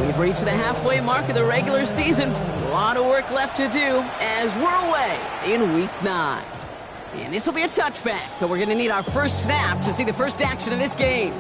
We've reached the halfway mark of the regular season. A lot of work left to do as we're away in Week 9. And this will be a touchback, so we're going to need our first snap to see the first action of this game.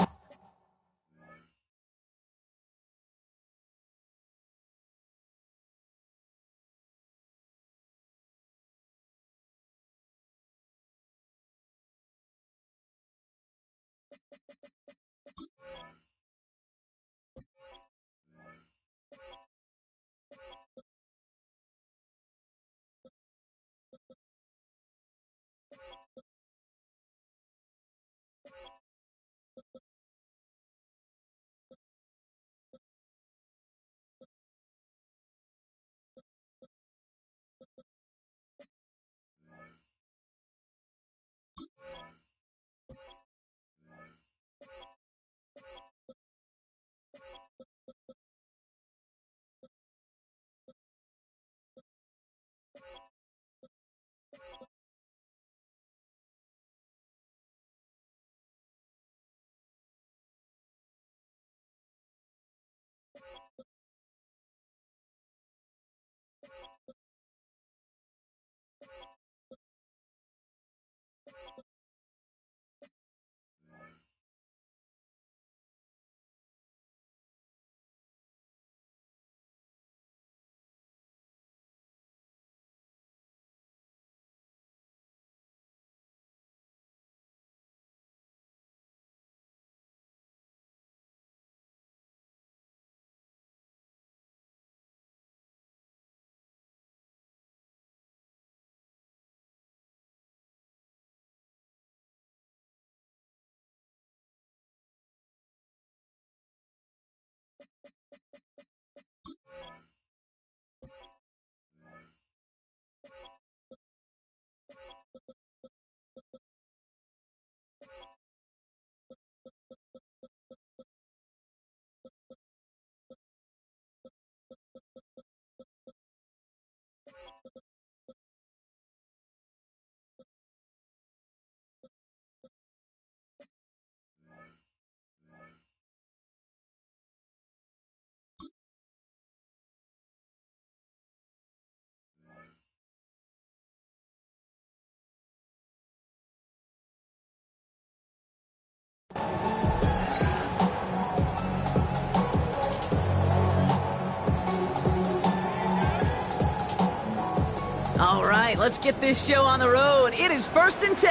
All right, let's get this show on the road. It is 1st and 10.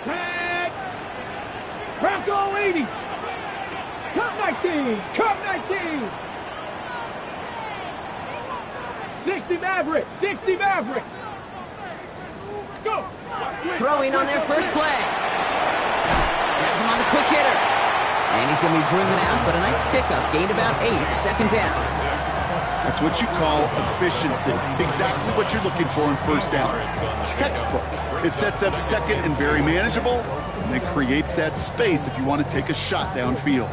Tag! Bronco 80! Cut 19! Cut 19! 60 Maverick! 60 Maverick! Go! Throwing on their first play. Has him on the quick hitter. And he's going to be driven out, but a nice pickup. Gained about 8, 2nd down. That's what you call efficiency. Exactly what you're looking for in 1st down. Textbook. It sets up 2nd and very manageable, and it creates that space if you want to take a shot downfield.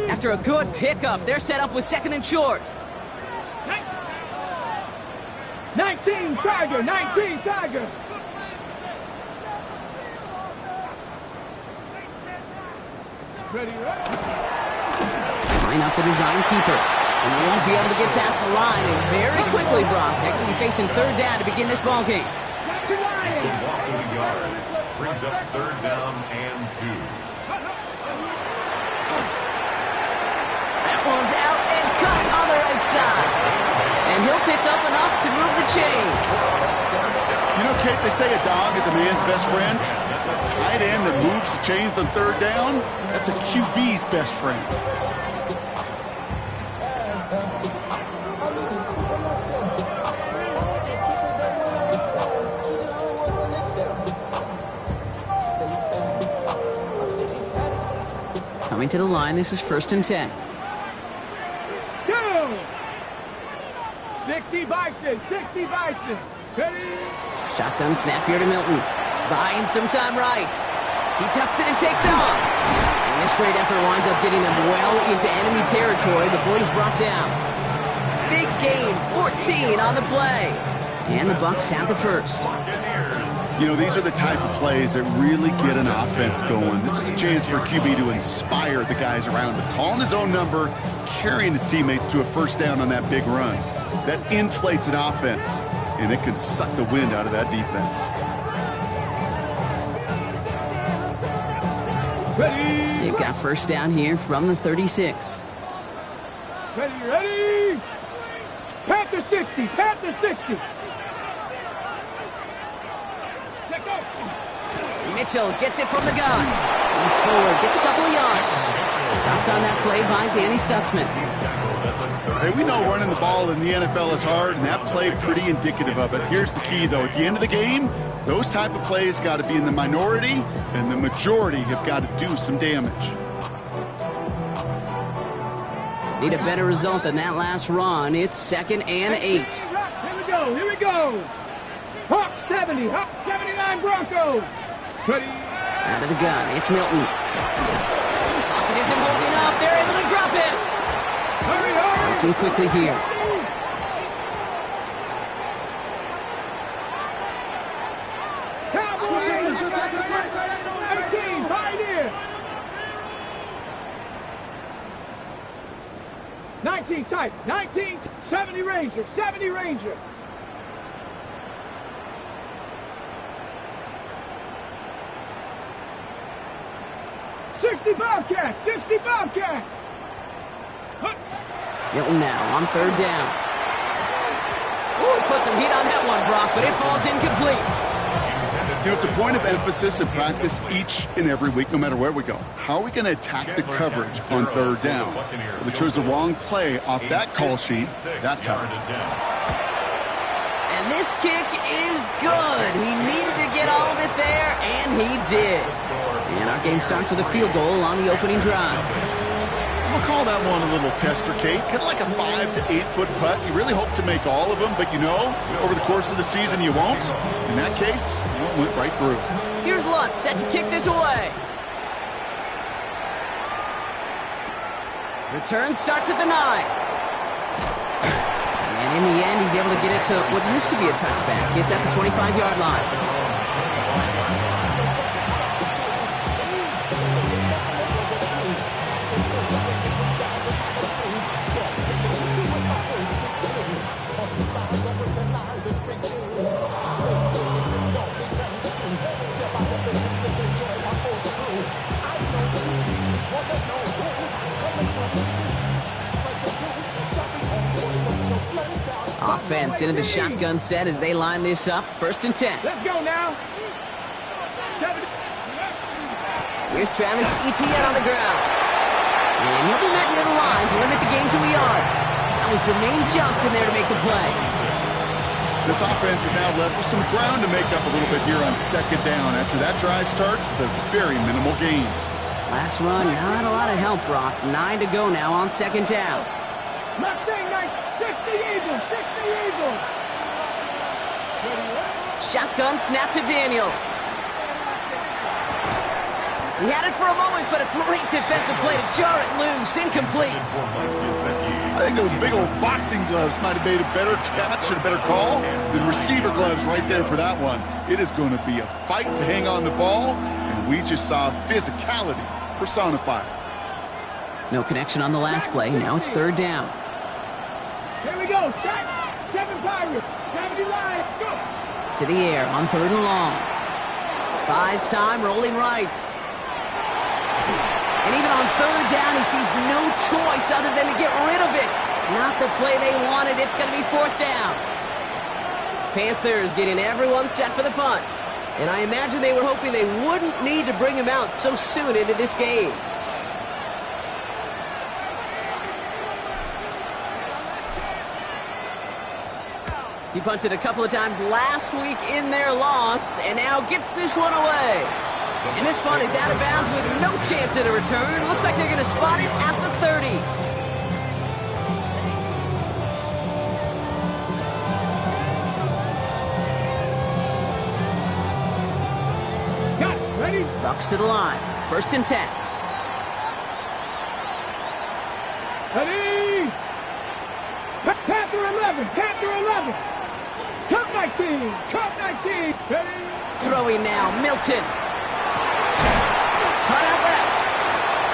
After a good pickup, they're set up with 2nd and short. 19 Tiger! 19 Tiger! Ready, Line up the design keeper. And they won't be able to get past the line. And very quickly, Brock, they're going to be facing 3rd down to begin this ball game. Loss of a yard. Brings up 3rd down and 2. That one's out and cut on the right side. And he'll pick up enough to move the chains. You know, Kate, they say a dog is a man's best friend. Tight end that moves the chains on 3rd down, that's a QB's best friend. Coming to the line, this is 1st and 10. Go! 60 Bison! 60 Bison! Ready? Shotgun snap here to Milton. Buying some time right. He tucks it and takes off. And this great effort winds up getting him well into enemy territory before he's brought down. Big gain, 14 on the play. And the Bucs have the first. Buccaneers You know, these are the type of plays that really get an offense going. This is a chance for QB to inspire the guys around him, calling his own number, carrying his teammates to a first down on that big run. That inflates an offense, and it can suck the wind out of that defense. Ready. They've got first down here from the 36. Ready. Panther 60. Panther 60. Check out. Mitchell gets it from the gun. He's forward, gets a couple of yards. Stopped on that play by Danny Stutzman. Hey, we know running the ball in the NFL is hard, and that play pretty indicative of it. Here's the key, though. At the end of the game, those type of plays got to be in the minority, and the majority have got to do some damage. Need a better result than that last run. It's 2nd and 8. Here we go. Here we go. Hawk 70. Hawk 79 Broncos. Ready. Out of the gun, it's Milton. Pocket isn't holding up. They're able to drop it. Hurry, hurry. Working quickly here. Cowboys. 18. Pioneer. 19 tight. 19. 70 Ranger. 70 Ranger. Bobcat! 60 Bobcat! Milton now on 3rd down. Ooh, put some heat on that one, Brock, but it falls incomplete. You know, it's a point of emphasis in practice each and every week, no matter where we go. How are we going to attack the coverage on 3rd down? Well, they chose the wrong play off that call sheet that time. And this kick is good. He needed to get all of it there, and he did. And our game starts with a field goal on the opening drive. We'll call that one a little tester, Kate. Kind of like a 5 to 8 foot putt. You really hope to make all of them, but you know, over the course of the season, you won't. In that case, it went right through. Here's Lutz set to kick this away. Return starts at the 9. And in the end, he's able to get it to what used to be a touchback. It's at the 25-yard line. Offense into the shotgun set as they line this up. 1st and 10. Let's go now. Here's Travis Etienne on the ground. And he'll be met near the line to limit the gain to a yard. That was Jermaine Johnson there to make the play. This offense is now left with some ground to make up a little bit here on 2nd down after that drive starts with a very minimal gain. Last run, not a lot of help, Brock. 9 to go now on 2nd down. Mustang Knights, 60 Eagles, 60 Eagles. Shotgun snap to Daniels. He had it for a moment, but a great defensive play to jar it loose. Incomplete. I think those big old boxing gloves might have made a better catch and a better call than receiver gloves right there for that one. It is going to be a fight to hang on the ball, and we just saw physicality personified. No connection on the last play. Now it's 3rd down. Here we go. 7 Pirates. 70 Lions. Go. To the air on 3rd and long. Buys time, rolling right. And even on 3rd down, he sees no choice other than to get rid of it. Not the play they wanted. It's going to be 4th down. Panthers getting everyone set for the punt. And I imagine they were hoping they wouldn't need to bring him out so soon into this game. He punted a couple of times last week in their loss, and now gets this one away. And this punt is out of bounds with no chance at a return. Looks like they're going to spot it at the 30. Got it. Ready? Bucks to the line. 1st and 10. Ready? Panther 11. Panther 11. Cup 19. Cup 19. Ready? throwing now. Milton. Cut out left.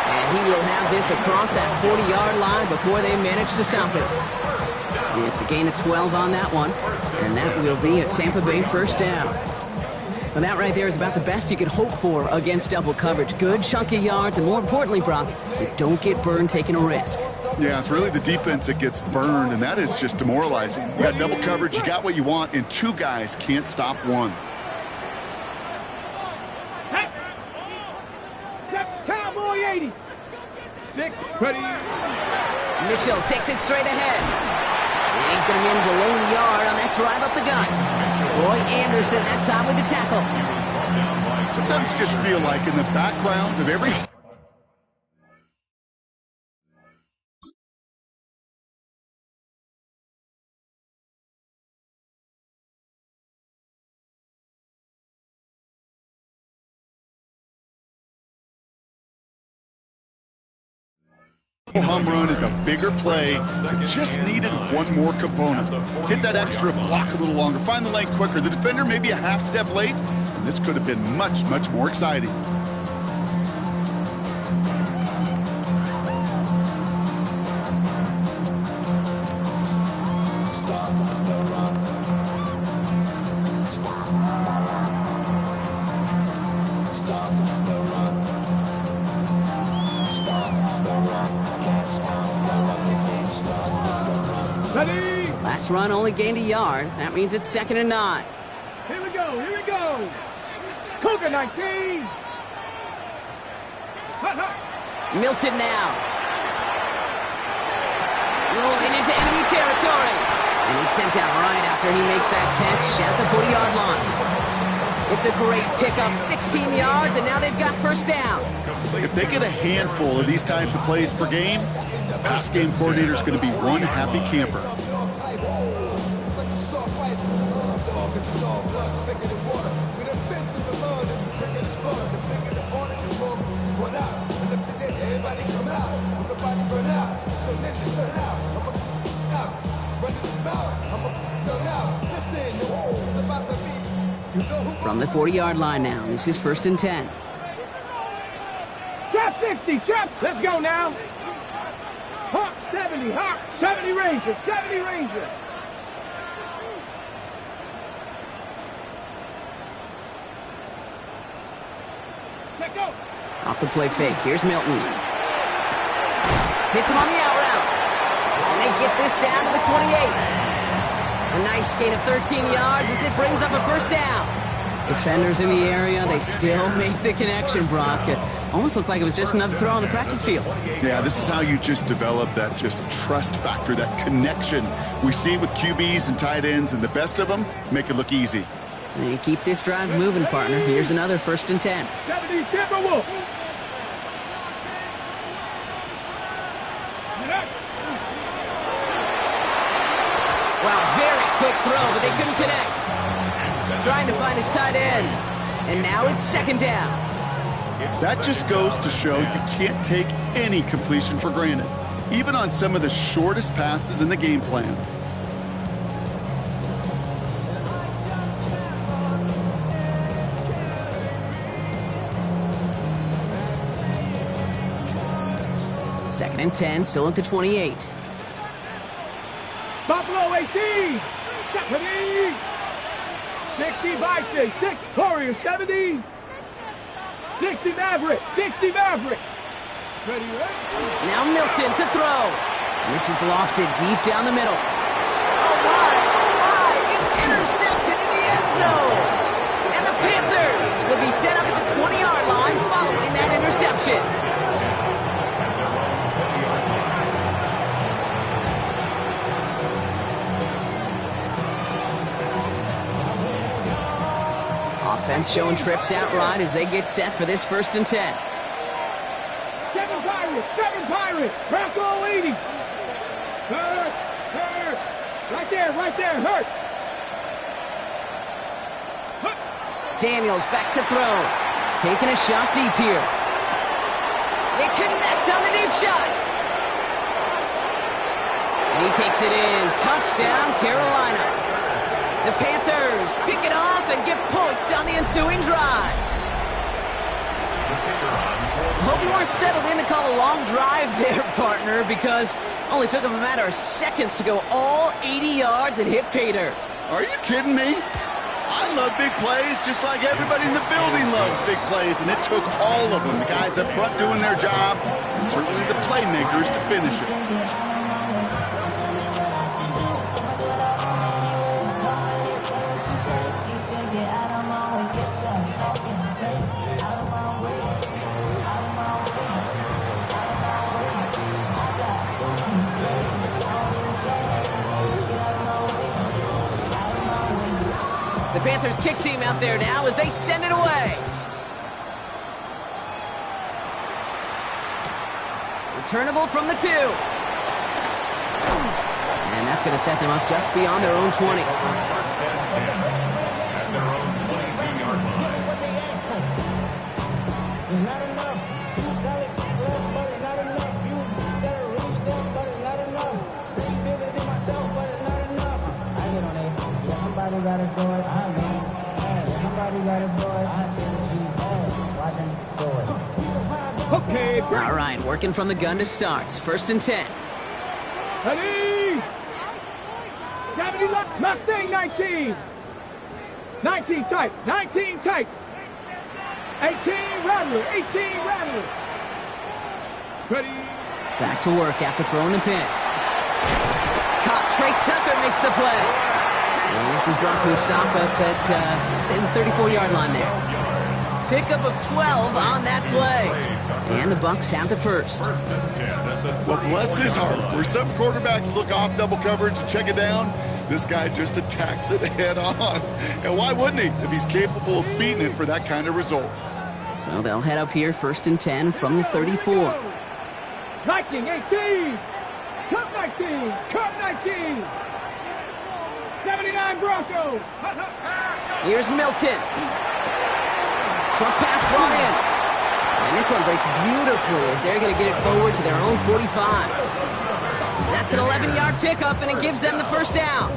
And he will have this across that 40-yard line before they manage to stop it. It's a gain of 12 on that one. And that will be a Tampa Bay first down. Well, that right there is about the best you could hope for against double coverage. Good chunky yards, and more importantly, Brock, you don't get burned taking a risk. Yeah, it's really the defense that gets burned, and that is just demoralizing. You got double coverage, you got what you want, and two guys can't stop one. Hey. Cowboy 80. 6, ready. Mitchell takes it straight ahead. And he's going to manage a lone yard on that drive up the gut. Roy Anderson that time with the tackle. Sometimes you just feel like in the background of every... home run is a bigger play. It just needed one more component. Hit that extra block a little longer. Find the lane quicker. The defender maybe a half step late, and this could have been much, much more exciting. Last run only gained a yard. That means it's 2nd and 9. Here we go, here we go. Cougar 19. Hut, hut. Milton now. Rolling into enemy territory. And he's sent out right after he makes that catch at the 40-yard line. It's a great pickup, 16 yards, and now they've got first down. If they get a handful of these types of plays per game, the pass game coordinator is going to be one happy camper. From the 40-yard line now, this is 1st and 10. Trap 60, trap. Let's go now. Hawk 70, Hawk 70 Ranger, 70 Ranger. Let go. Off the play fake, here's Milton. Hits him on the out route. And they get this down to the 28. A nice gain of 13 yards as it brings up a first down. Defenders in the area, they still make the connection, Brock. It almost looked like it was just another throw on the practice field. Yeah, this is how you just develop that just trust factor, that connection. We see it with QBs and tight ends, and the best of them make it look easy. And keep this drive moving, partner. Here's another 1st and 10. 70 Timberwolf. Wow, very quick throw, but they couldn't connect. Trying to find his tight end. And now it's 2nd down. That just goes to show you can't take any completion for granted, even on some of the shortest passes in the game plan. Second and 10, still at the 28. Buffalo 18. 70. 60 Bison, 6 Warriors, 70. 60 Maverick, 60 Maverick. Ready, ready. Now Milton to throw. And this is lofted deep down the middle. Oh my, it's intercepted in the end zone. And the Panthers will be set up at the 20-yard line following that interception. Offense showing trips out right as they get set for this 1st and 10. 7 Pirates, Bronco 80. Hurt. Right there, hurt. Daniels back to throw. Taking a shot deep here. They connect on the deep shot. And he takes it in. Touchdown, Carolina. The Panthers pick it off and get points on the inside. ensuing drive. Hope you weren't settled in to call a long drive there, partner, because only took him a matter of seconds to go all 80 yards and hit pay dirt. Are you kidding me? I love big plays just like everybody in the building loves big plays, and it took all of them, the guys up front doing their job, and certainly the playmakers to finish it. The Panthers kick team out there now as they send it away. Returnable from the 2. And that's going to set them up just beyond their own 20. First and 10 at their own 22-yard line. It's not enough. You sell it, but it's not enough. You gotta reach them, but it's not enough. Say bigger than myself, but it's not enough. I get on it. Yeah, somebody gotta do it. I mean, yeah, somebody gotta do it. I see what you watch them do it. Okay, All right, working from the gun to start. First and 10. ready. 70 left. Mustang 19. 19 tight. 19 tight. 18 Rattler. 18 Rattler. Ready. Back to work after throwing the pick. Caught. Trey Tucker makes the play. And this is brought to a stop up at, say, the 34-yard line there. Pickup of 12 on that play. And the Bucs have to first. First and 10 at the Well, bless his heart. Where some quarterbacks look off double coverage and check it down, this guy just attacks it head on. And why wouldn't he if he's capable of beating it for that kind of result? So they'll head up here first and 10 from the 34. Viking 18. Cut 19. Cut 19. 79 Broncos. Here's Milton. Short pass brought in. And this one breaks beautifully as they're going to get it forward to their own 45. That's an 11-yard pickup, and it gives them the first down.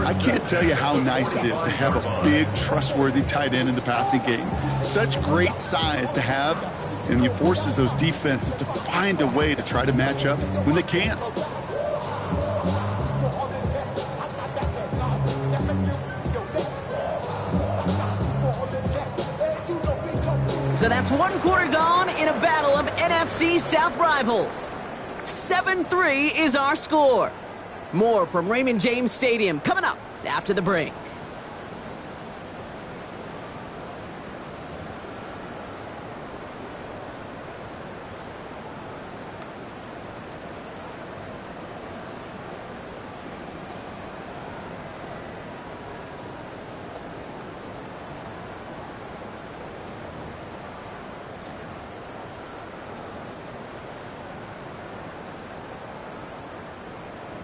I can't tell you how nice it is to have a big, trustworthy tight end in the passing game. Such great size to have, and it forces those defenses to find a way to try to match up when they can't. So that's one quarter gone in a battle of NFC South rivals. 7-3 is our score. More from Raymond James Stadium coming up after the break.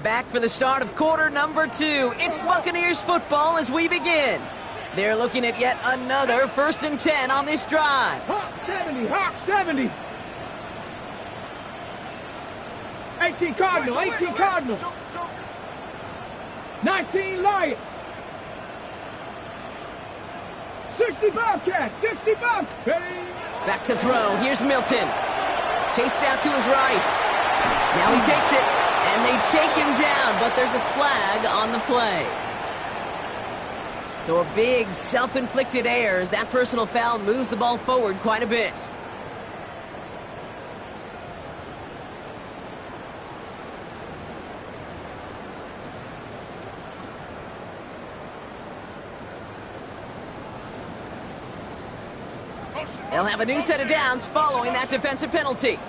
Back for the start of quarter number 2. It's Buccaneers football as we begin. They're looking at yet another first and 10 on this drive. Hawk 70. Hawk 70. 18 Cardinal. 18 Cardinal. 19 Lion. 60 Bobcat. 60 Bobcat. Ready. Back to throw. Here's Milton. Chased out to his right. Now he takes it. And they take him down, but there's a flag on the play. So a big self-inflicted error as that personal foul moves the ball forward quite a bit. They'll have a new set of downs following that defensive penalty.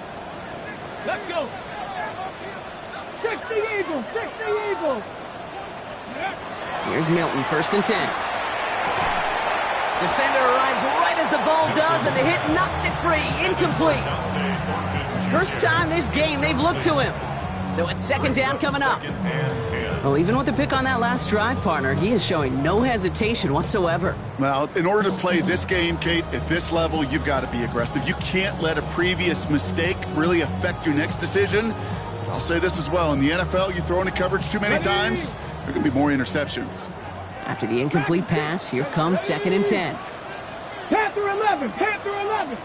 Let's go. 60 Eagles. 60 Eagles. Here's Milton, first and 10. Defender arrives right as the ball does, and the hit knocks it free. Incomplete. First time this game they've looked to him. So it's second down coming up. Well, even with the pick on that last drive, partner, he is showing no hesitation whatsoever. Well, in order to play this game, Kate, at this level, you've got to be aggressive. You can't let a previous mistake really affect your next decision. I'll say this as well. In the NFL, you throw into coverage too many times, there are going to be more interceptions. After the incomplete pass, here comes second and 10. Panther 11, Panther 11.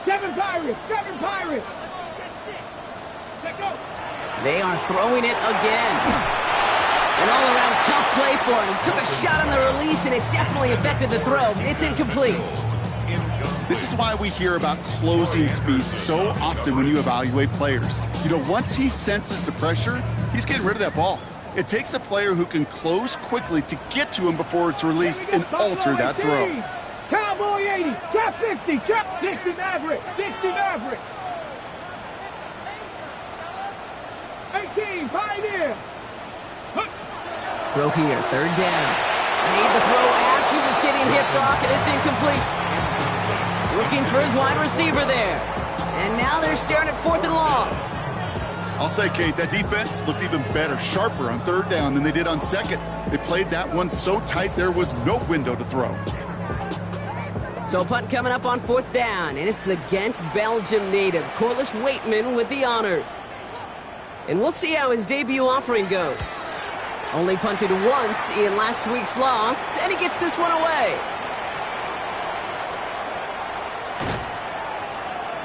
7 Pirates, 7 Pirates. Let go. They are throwing it again. An all-around tough play for him. He took a shot on the release, and it definitely affected the throw. It's incomplete. This is why we hear about closing speed so often when you evaluate players. You know, once he senses the pressure, he's getting rid of that ball. It takes a player who can close quickly to get to him before it's released and alter that throw. Cowboy 80, chop 60, chop 60 Maverick, 60 Maverick. 18, Pioneer. Throw here, third down. Made the throw as he was getting hit, Brock, and it's incomplete. Looking for his wide receiver there. And now they're staring at 4th and long. I'll say, Kate, that defense looked even better, sharper on third down than they did on second. They played that one so tight there was no window to throw. So a punt coming up on 4th down, and it's against Belgium native Corliss Waitman with the honors. And we'll see how his debut offering goes. Only punted once in last week's loss, and he gets this one away.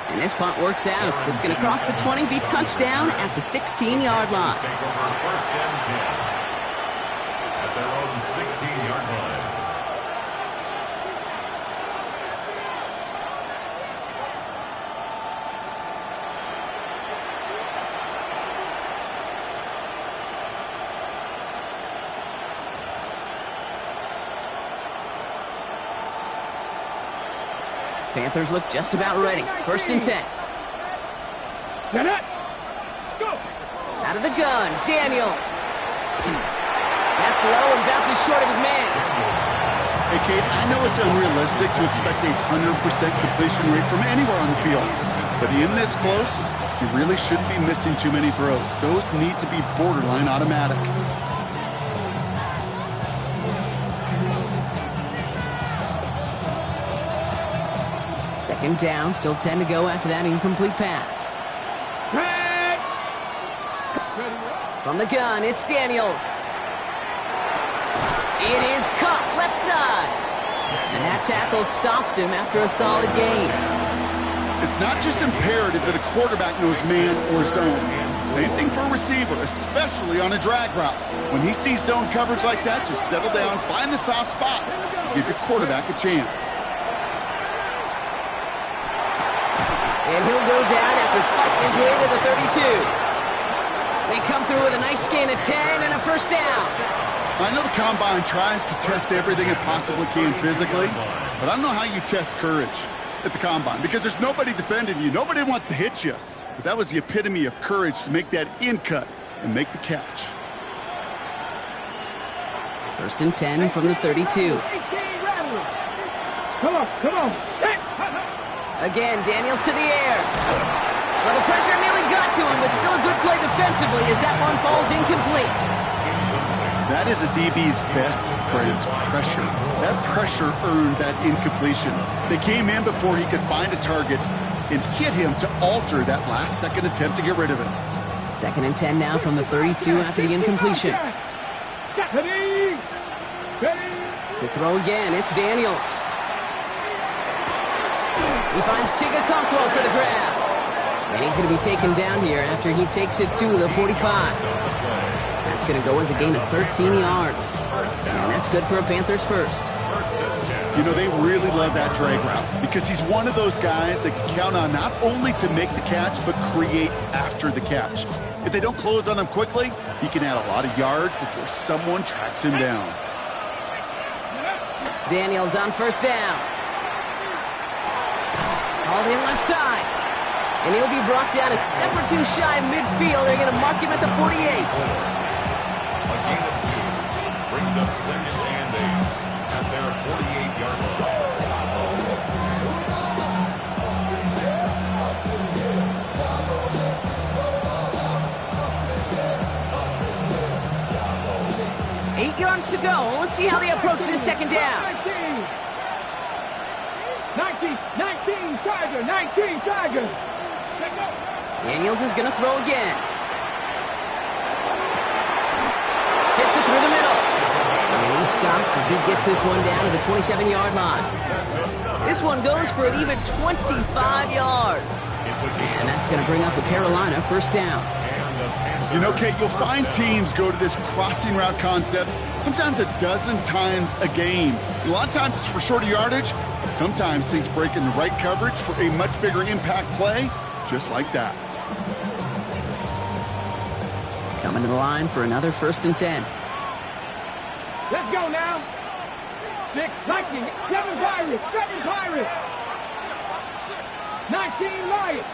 And this punt works out. It's going to cross the 20, be touchdown at the 16-yard line. Take over 1st and 10 at their own 16-yard line. Panthers look just about ready. 1st and 10. Go. Out of the gun, Daniels. That's low and bounces short of his man. Hey, Kate, I know it's unrealistic to expect a 100% completion rate from anywhere on the field. But in this close, you really shouldn't be missing too many throws. Those need to be borderline automatic. Second down, still 10 to go after that incomplete pass. From the gun, it's Daniels. It is caught left side. And that tackle stops him after a solid gain. It's not just imperative that a quarterback knows man or zone. Same thing for a receiver, especially on a drag route. When he sees zone coverage like that, just settle down, find the soft spot. Give your quarterback a chance. And he'll go down after fighting his way to the 32. They come through with a nice gain of 10 and a 1st down. I know the Combine tries to test everything it possibly can physically, but I don't know how you test courage at the Combine because there's nobody defending you. Nobody wants to hit you. But that was the epitome of courage to make that in cut and make the catch. 1st and 10 from the 32. Come on. Again, Daniels to the air. Well, the pressure nearly got to him, but still a good play defensively as that one falls incomplete. That is a DB's best friend, pressure. That pressure earned that incompletion. They came in before he could find a target and hit him to alter that last-second attempt to get rid of it. 2nd and 10 now from the 32 after the incompletion. To throw again, it's Daniels. He finds Tigakonkwo for the grab. And he's going to be taken down here after he takes it to the 45. That's going to go as a gain of 13 yards. And that's good for a Panthers 1st. You know, they really love that drag route because he's one of those guys that can count on not only to make the catch, but create after the catch. If they don't close on him quickly, he can add a lot of yards before someone tracks him down. Daniels on 1st down. Called in left side. And he'll be brought down a step or two shy of midfield. They're going to mark him at the 48. A gain of 2 brings up 2nd and 8 at their 48-yard line. 8 yards to go. Let's see how they approach this 2nd down. 19, Tiger, 19, Tiger. Daniels is going to throw again. Fits it through the middle. And he's stopped as he gets this one down to the 27-yard line. This one goes for an even 25 yards. And that's going to bring up a Carolina first down. You know, Kate, you'll find teams go to this crossing route concept sometimes a dozen times a game. A lot of times it's for shorter yardage, but sometimes things break in the right coverage for a much bigger impact play, just like that. Coming to the line for another 1st and 10. Let's go now. 6 Lightning, 7 Pirates, 19 Lions.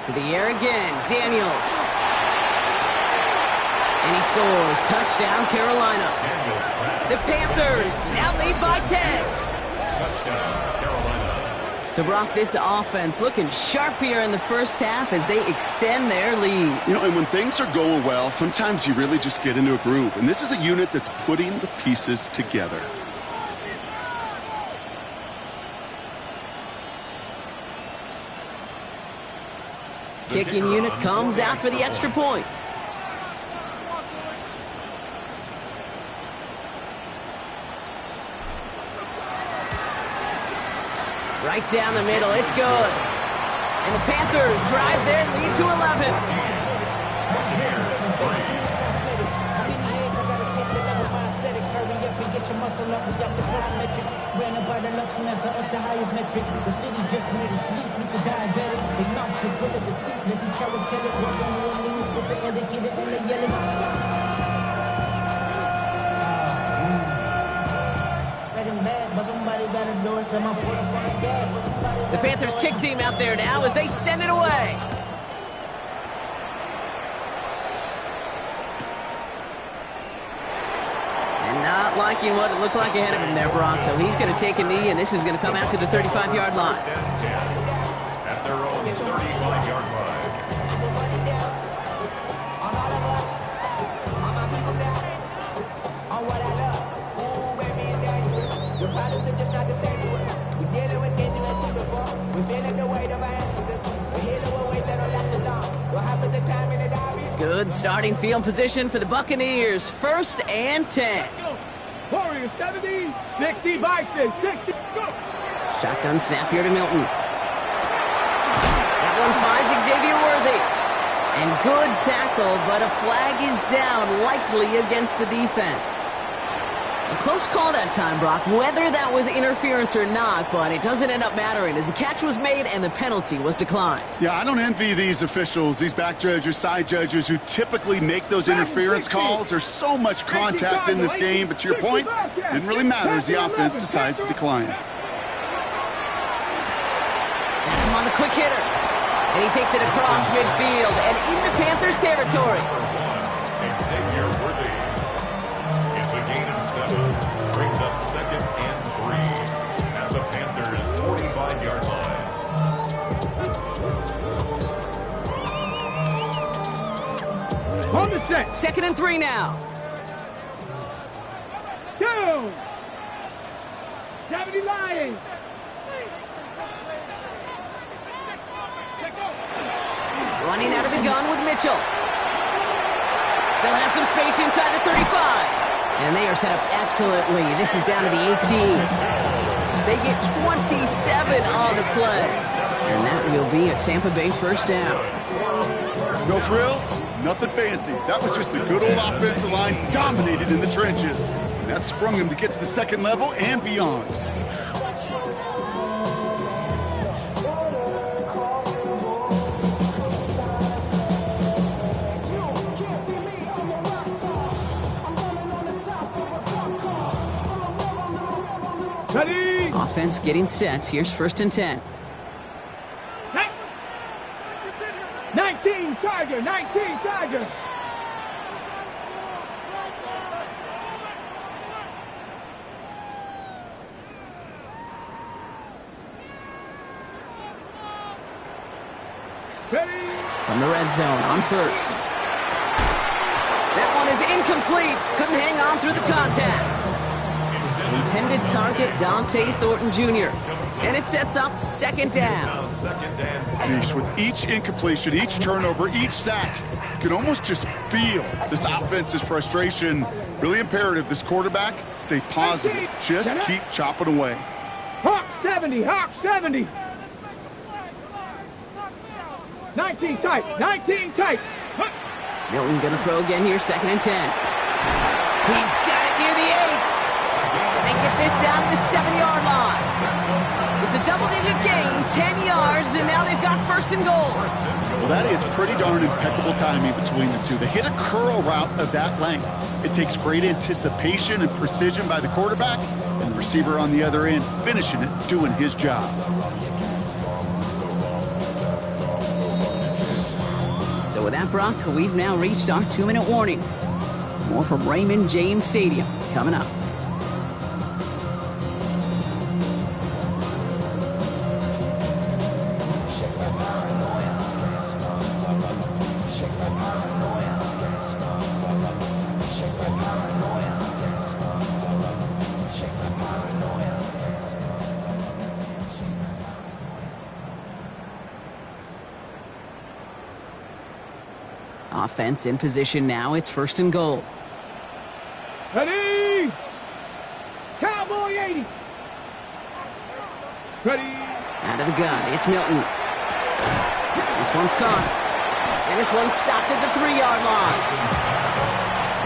To the air again, Daniels. And he scores. Touchdown, Carolina. The Panthers now lead by 10. Touchdown, Carolina. So, Brock, this offense looking sharp here in the first half as they extend their lead. You know, and when things are going well, sometimes you really just get into a groove. And this is a unit that's putting the pieces together. Kicking unit comes out for the extra point. Right down the middle, it's good. And the Panthers drive their lead to 11. Up the highest metric. The city just made a sleep with the diabetic. They mouths are full of deceit. Let these cowards tell it. We're gonna lose with the educated and the yelling. Let him bad, but somebody gotta do it. Come on, The Panthers kick team out there now as they send it away. Not liking what it looked like ahead of him there, Brock. So he's going to take a knee, and this is going to come out to the 35-yard line. At their own 35-yard line. Good starting field position for the Buccaneers. 1st and 10. Warriors 70, 60 Vikings, 60, go! Shotgun snap here to Milton. That one finds Xavier Worthy. And good tackle, but a flag is down, likely against the defense. A close call that time, Brock, whether that was interference or not, but it doesn't end up mattering as the catch was made and the penalty was declined. Yeah, I don't envy these officials, these back judges, side judges who typically make those interference calls. There's so much contact in this game, but to your point, didn't really matter as the offense decides to decline. That's him on the quick hitter. And he takes it across midfield and into Panthers territory. Xavier Worthy. It's a gain of 7. Brings up 2nd and 3. At the Panthers' 45-yard line. On the set. 2nd and 3 now. 2. 70 Lions. Running out of the gun with Mitchell. Still has some space inside the 35. And they are set up excellently. This is down to the 18. They get 27 on the play. And that will be a Tampa Bay first down. No frills, nothing fancy. That was just a good old offensive line dominated in the trenches. And that sprung them to get to the 2nd level and beyond. Ready? Offense getting set. Here's 1st and 10. 19 Tiger, 19 Tiger. Ready? From the red zone on 1st. That one is incomplete. Couldn't hang on through the contact. Intended target, Dante Thornton Jr. And it sets up 2nd down. second and 10. Yeesh, with each incompletion, each turnover, each sack, you can almost just feel this offense's frustration. Really imperative, this quarterback, stay positive. Just keep chopping away. Hawk 70, Hawk 70. 19 tight, 19 tight. Milton gonna throw again here, second and 10. He's got it near the 8. And they get this down to the 7-yard line. It's a double-digit gain, 10 yards, and now they've got first and goal. Well, that is pretty darn impeccable timing between the two. They hit a curl route of that length. It takes great anticipation and precision by the quarterback, and the receiver on the other end finishing it, doing his job. So with that, Brock, we've now reached our 2-minute warning. More from Raymond James Stadium coming up. Offense in position now. It's first and goal. Ready? Cowboy 80. Ready? Out of the gun, it's Milton. This one's caught. And this one's stopped at the 3-yard line.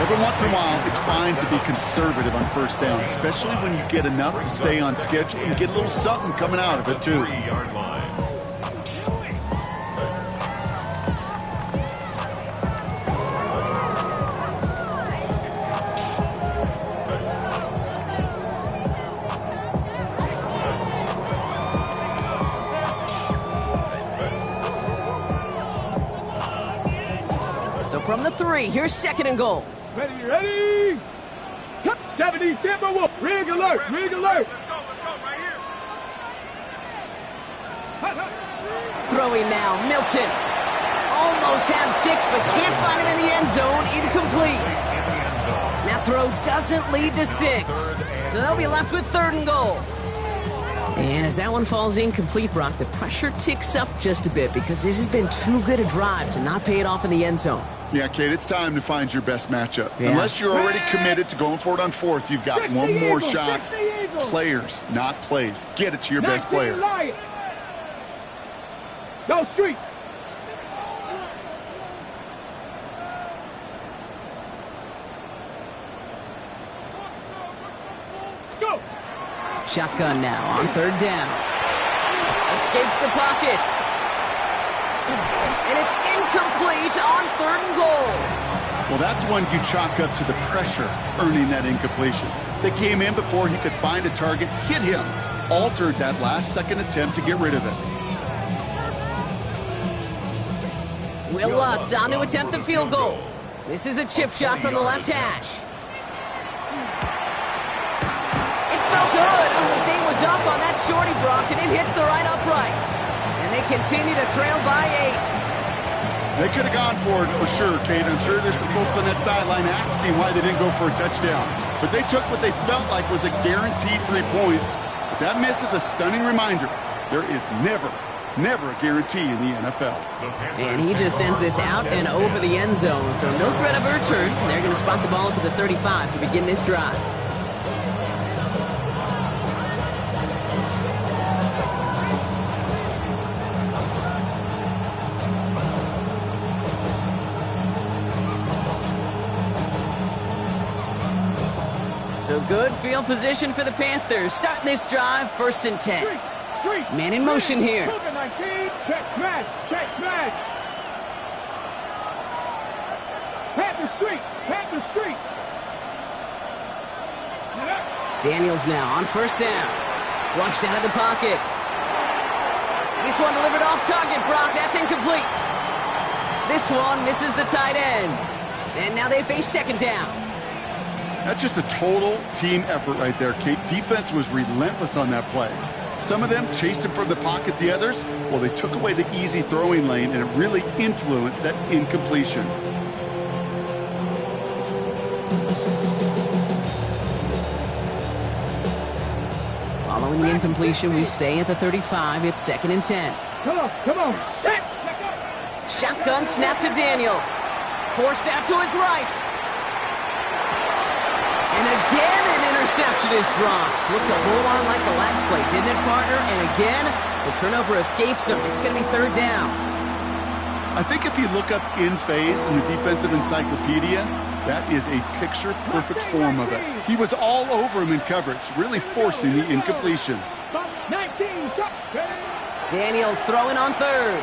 Every once in a while, it's fine to be conservative on first down, especially when you get enough to stay on schedule and get a little something coming out of it, too. 3-yard line. So from the 3, here's second and goal. Ready, ready? 70 Timberwolf. Rig alert, rig alert. Throwing now, Milton. Almost had 6, but can't find him in the end zone. Incomplete. That throw doesn't lead to 6. So they'll be left with third and goal. And as that one falls incomplete, Brock, the pressure ticks up just a bit because this has been too good a drive to not pay it off in the end zone. Yeah, Kate, it's time to find your best matchup. Yeah. Unless you're already committed to going for it on fourth, you've got one more shot. Players, not plays. Get it to your best player. Go street. Go. Shotgun now on third down. Escapes the pocket. And it's incomplete on third and goal. Well, that's when you chalk up to the pressure earning that incompletion. They came in before he could find a target, hit him, altered that last-second attempt to get rid of it. Will Lutz on to attempt the field goal. This is a chip shot from the left hash. It's no good. His aim was up on that shorty, Brock, and it hits the right upright. And they continue to trail by 8. They could have gone for it for sure, Kate. I'm sure there's some folks on that sideline asking why they didn't go for a touchdown. But they took what they felt like was a guaranteed 3 points. But that miss is a stunning reminder. There is never a guarantee in the NFL. And he just sends this out and over the end zone. So no threat of a return. They're going to spot the ball up to the 35 to begin this drive. So good field position for the Panthers. Starting this drive, first and 10. Man in motion here. Check smash, check smash. Panther street, Panther street. Daniels now on first down. Flushed out of the pocket. This one delivered off target, Brock. That's incomplete. This one misses the tight end. And now they face second down. That's just a total team effort right there, Kate. Defense was relentless on that play. Some of them chased him from the pocket. The others, well, they took away the easy throwing lane, and it really influenced that incompletion. Following the incompletion, we stay at the 35. It's 2nd and 10. Come on. Set. Shotgun snap to Daniels. Forced out to his right. And again, an interception is dropped. Looked a whole lot like the last play, didn't it, partner? And again, the turnover escapes him. It's going to be 3rd down. I think if you look up in phase in the defensive encyclopedia, that is a picture-perfect form of it. He was all over him in coverage, really forcing the incompletion. 19, Daniels throwing on 3rd.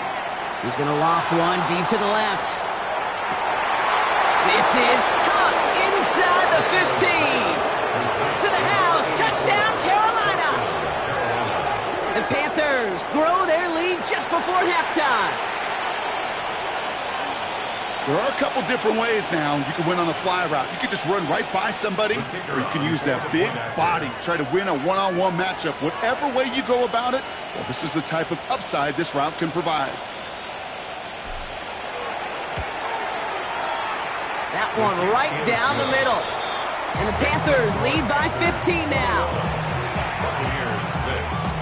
He's going to loft one deep to the left. This is caught inside the 15. To the house. Touchdown, Carolina. The Panthers grow their lead just before halftime. There are a couple different ways now. You can win on the fly route. You could just run right by somebody, or you can use that big body, try to win a one-on-one matchup. Whatever way you go about it, well, this is the type of upside this route can provide. That one right down the middle. And the Panthers lead by 15 now. Buccaneers 6.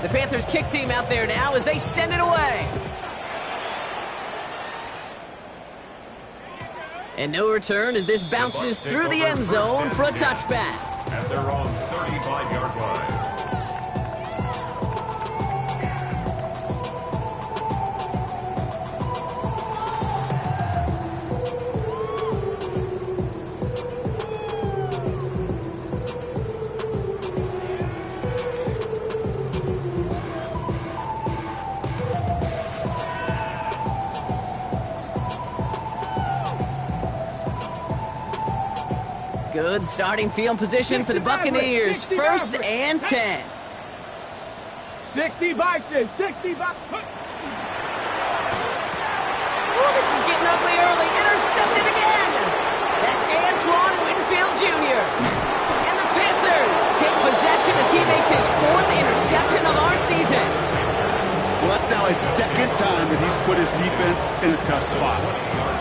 The Panthers kick team out there now as they send it away. And no return as this bounces through the end zone for a touchback. At their own 35-yard line. Good starting field position for the Buccaneers. 1st and 10. 60 boxes. 60 boxes. Oh, this is getting ugly early. Intercepted again. That's Antoine Winfield Jr. And the Panthers take possession as he makes his 4th interception of our season. Well, that's now his 2nd time that he's put his defense in a tough spot.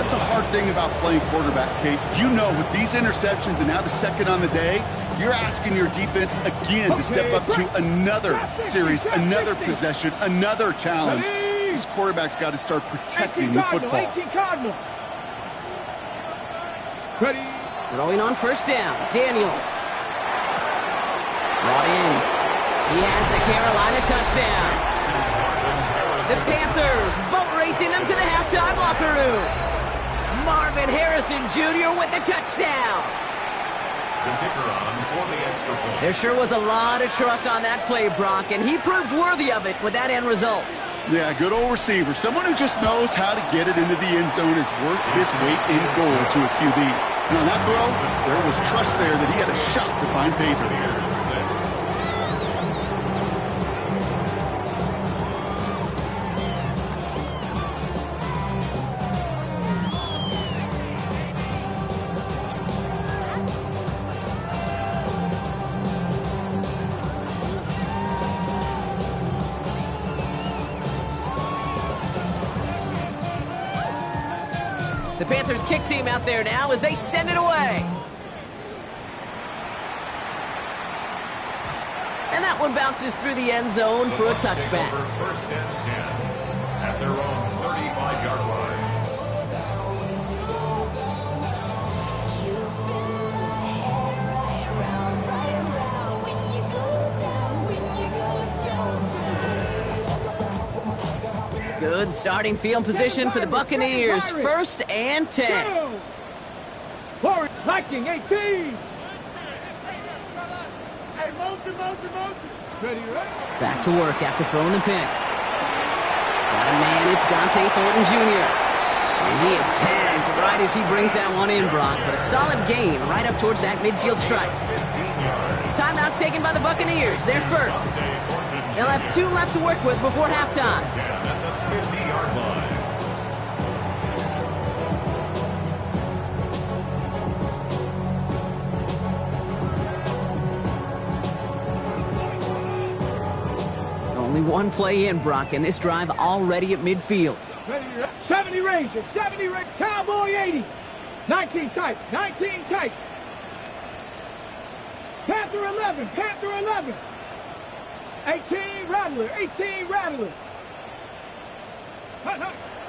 That's a hard thing about playing quarterback, Kate. You know, with these interceptions and now the 2nd on the day, you're asking your defense again to step up to another series, another possession, another challenge. This quarterback's got to start protecting the football. Throwing on 1st down, Daniels. Brought in. He has the Carolina touchdown. The Panthers boat racing them to the halftime locker room. Marvin Harrison Jr. with the touchdown. The kicker on for the extra point. There sure was a lot of trust on that play, Brock, and he proved worthy of it with that end result. Yeah, good old receiver. Someone who just knows how to get it into the end zone is worth his weight in gold to a QB. And on that throw, there was trust there that he had a shot to find favor. The Panthers kick team out there now as they send it away. And that one bounces through the end zone for a touchback. 1st and 10 at their own 35-yard line. Good starting field position for the Buccaneers. 1st and 10. Forward, Viking 18. Hey, motion. Ready, right? Back to work after throwing the pick. Got a man, it's Dante Thornton Jr. And he is tagged right as he brings that one in, Brock. But a solid gain right up towards that midfield stripe. Timeout taken by the Buccaneers. They're first. They'll have 2 left to work with before halftime. At the 50-yard line. Only one play in, Brock, and this drive already at midfield. 70 Rangers, 70 Rangers, Cowboy 80. 19 tight, 19 tight. Panther 11, Panther 11. 18 Rattler, 18 Rattler.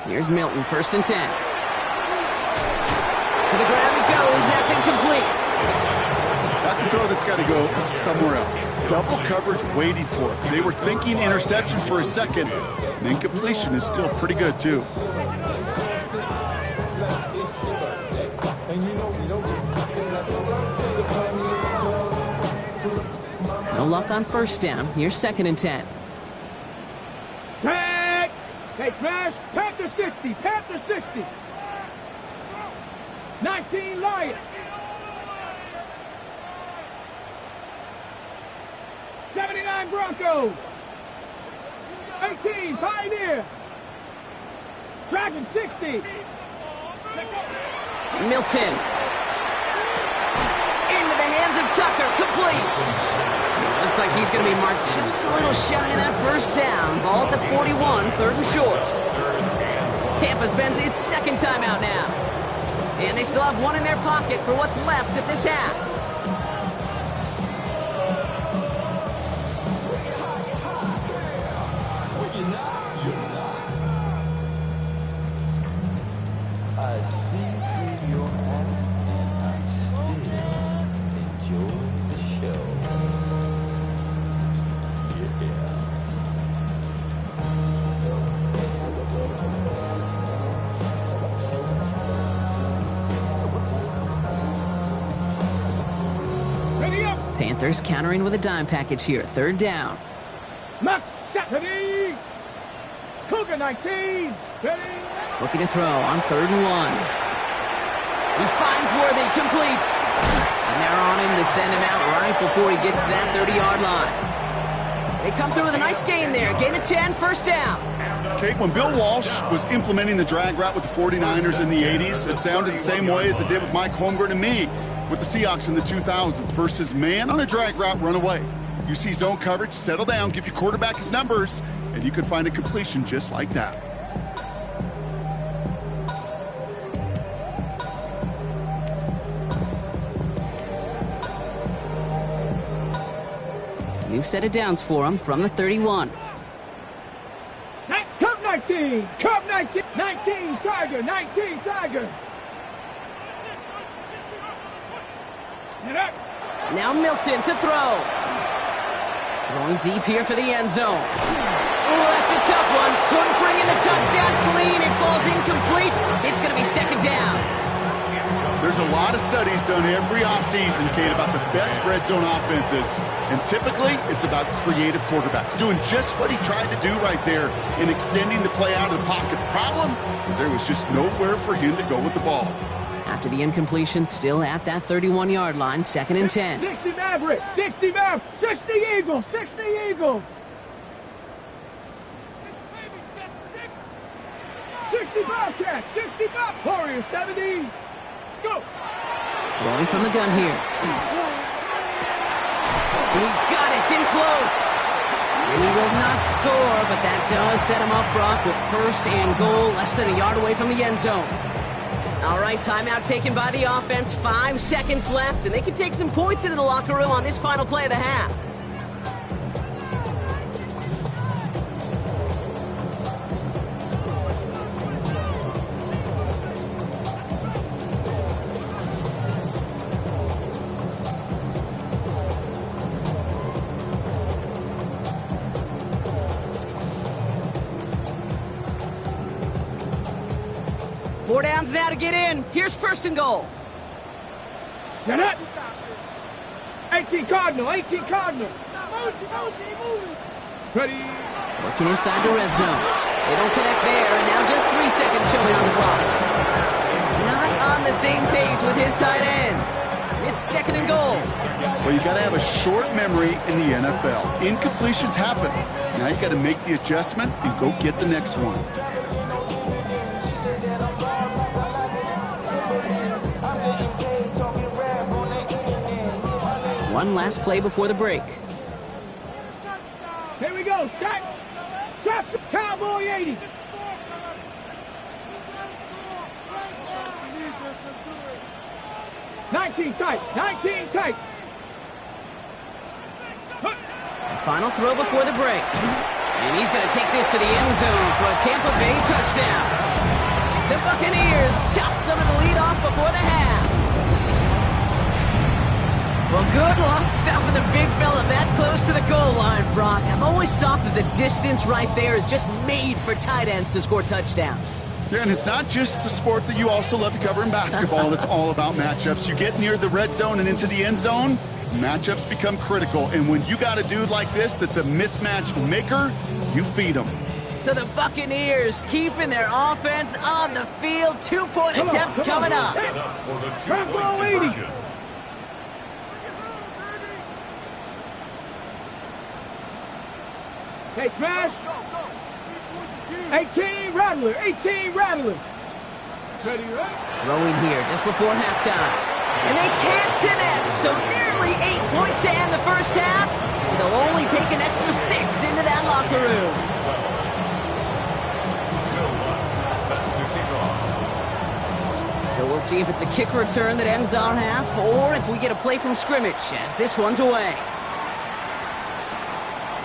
Here's Milton, 1st and 10. To the ground it goes, that's incomplete. That's a throw that's got to go somewhere else. Double coverage waiting for it. They were thinking interception for a second. And incompletion is still pretty good, too. No luck on 1st down. Here's 2nd and 10. Tag! They smash! Panther 60! Panther 60! 19 Lions! 79 Broncos! 18 Pioneer! Dragon 60! Milton. Into the hands of Tucker, complete. Looks like he's going to be marked just a little shy of that 1st down. Ball at the 41, 3rd and short. Tampa spends its 2nd timeout now. And they still have one in their pocket for what's left of this half. I see through your eyes and I still enjoy the show. Ready up! Panthers countering with a dime package here, 3rd down. Max Ready! Cougar 19! Ready! Looking to throw on 3rd and 1. He finds Worthy, complete. And they're on him to send him out right before he gets to that 30-yard line. They come through with a nice gain there. Gain of 10, 1st down. Kate, when Bill Walsh was implementing the drag route with the 49ers in the 80s, it sounded the same way as it did with Mike Holmgren and me with the Seahawks in the 2000s versus man on a drag route, run away. You see zone coverage, settle down, give your quarterback his numbers, and you can find a completion just like that. New set of downs for him from the 31. Cub 19! Cub 19! 19 Tiger! 19 Tiger! Now Milton to throw. Going deep here for the end zone. Oh, that's a tough one. Couldn't bring in the touchdown clean. It falls incomplete. It's going to be 2nd down. There's a lot of studies done every offseason, Kate, about the best red zone offenses. And typically, it's about creative quarterbacks, doing just what he tried to do right there in extending the play out of the pocket. The problem is there was just nowhere for him to go with the ball. After the incompletion, still at that 31-yard line, 2nd and 10. 60 Maverick! 60 Maverick! 60 Eagle! 60 Eagle! 60 Bobcat! 60 Bob! Warrior 70! Go! Throwing from the gun here. And he's got it. It's in close. And he will not score, but that does set him up, Brock, with 1st and goal, less than a yard away from the end zone. All right, timeout taken by the offense. 5 seconds left, and they can take some points into the locker room on this final play of the half. Four downs now to get in. Here's 1st and goal. Set up. 18 Cardinal. 18 Cardinal. Ready. Working inside the red zone. They don't connect there, and now just 3 seconds showing on the clock. Not on the same page with his tight end. It's 2nd and goal. Well, you got to have a short memory in the NFL. Incompletions happen. Now you got to make the adjustment and go get the next one. One last play before the break. Here we go. Start. Cowboy 80. Nineteen tight. 19 tight. Final throw before the break. And he's going to take this to the end zone for a Tampa Bay touchdown. The Buccaneers chop some of the lead off before the half. Well, good luck stopping the big fella that close to the goal line, Brock. I've always thought that the distance right there is just made for tight ends to score touchdowns. Yeah, and it's not just the sport that you also love to cover in basketball. It's all about matchups. You get near the red zone and into the end zone, matchups become critical. And when you got a dude like this that's a mismatch maker, you feed him. So the Buccaneers keeping their offense on the field. 2-point attempts coming up. Set up for the Bravo, two-point 80. conversion. Hey, smash. 18 Rattler. 18 Rattler. Ready, ready? Throwing here just before halftime. And they can't connect, so nearly 8 points to end the first half. They'll only take an extra 6 into that locker room. Will Lutz set to kick off. So we'll see if it's a kick return that ends our half, or if we get a play from scrimmage as this one's away.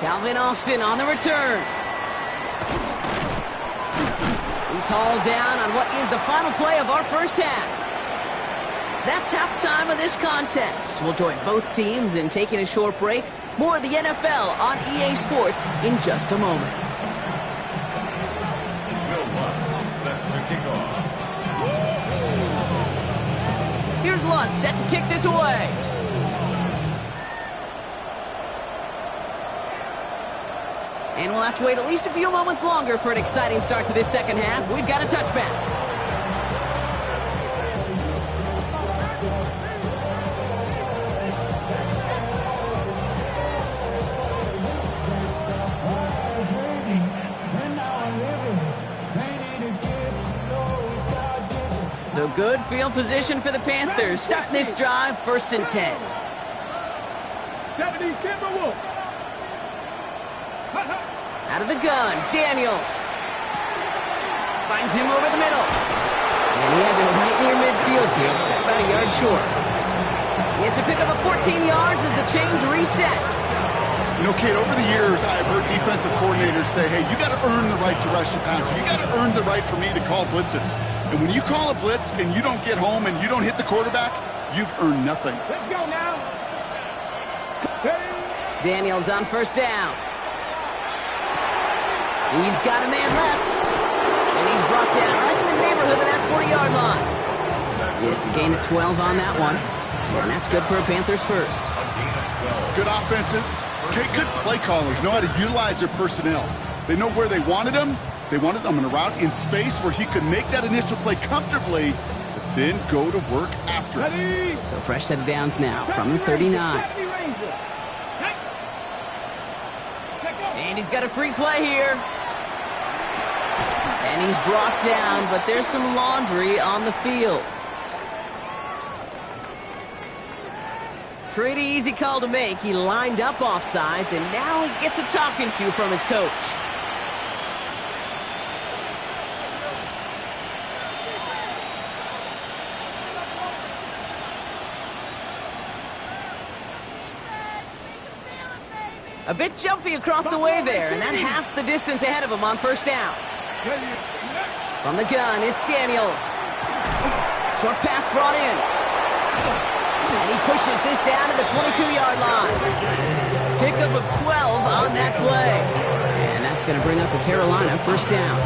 Calvin Austin on the return. He's hauled down on what is the final play of our first half. That's halftime of this contest. We'll join both teams in taking a short break. More of the NFL on EA Sports in just a moment. Will Lutz set to kick off. Here's Lutz set to kick this away. And we'll have to wait at least a few moments longer for an exciting start to this second half. We've got a touchback. So good field position for the Panthers. Starting this drive, 1st and 10. 70 Timberwolf. Out of the gun, Daniels. Finds him over the middle. And he has him right near midfield here. It's about a yard short. It's a pickup of 14 yards as the chains reset. You know, Kate, over the years, I've heard defensive coordinators say, hey, you got to earn the right to rush the passer. You got to earn the right for me to call blitzes. And when you call a blitz and you don't get home and you don't hit the quarterback, you've earned nothing. Let's go now. Hey. Daniels on 1st down. He's got a man left. And he's brought down right in the neighborhood of that 40-yard line. It's a gain of 12 on that one. And that's good for a Panthers first. Good offenses. Okay, good play callers know how to utilize their personnel. They know where they wanted them. They wanted them in a route in space where he could make that initial play comfortably, but then go to work after it. Ready. So fresh set of downs now from the 39. And he's got a free play here. And he's brought down, but there's some laundry on the field. Pretty easy call to make. He lined up offsides, and now he gets a talking to from his coach. A bit jumpy across the way there, and that halves the distance ahead of him on 1st down. From the gun, it's Daniels. Short pass brought in. And he pushes this down to the 22-yard line. Pickup of 12 on that play. And that's going to bring up the Carolina 1st down.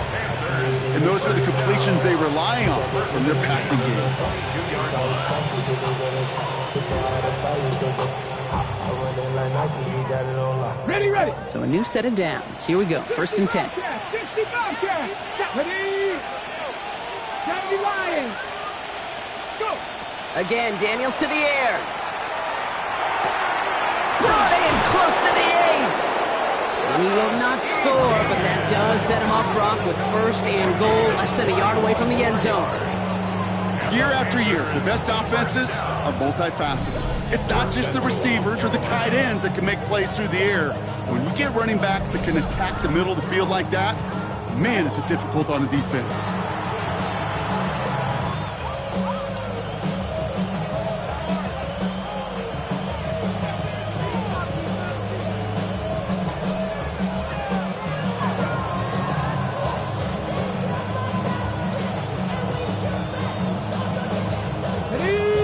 And those are the completions they rely on from their passing game. Ready, ready. So a new set of downs. Here we go. 1st and 10. 60 Bobcats. Ready. 70 Lions. Go. Again, Daniels to the air. Brought in close to the 8. And he will not score, but that does set him up, Brock, with 1st and goal, less than a yard away from the end zone. Year after year, the best offenses are multifaceted. It's not just the receivers or the tight ends that can make plays through the air. When you get running backs that can attack the middle of the field like that, man, is it difficult on the defense.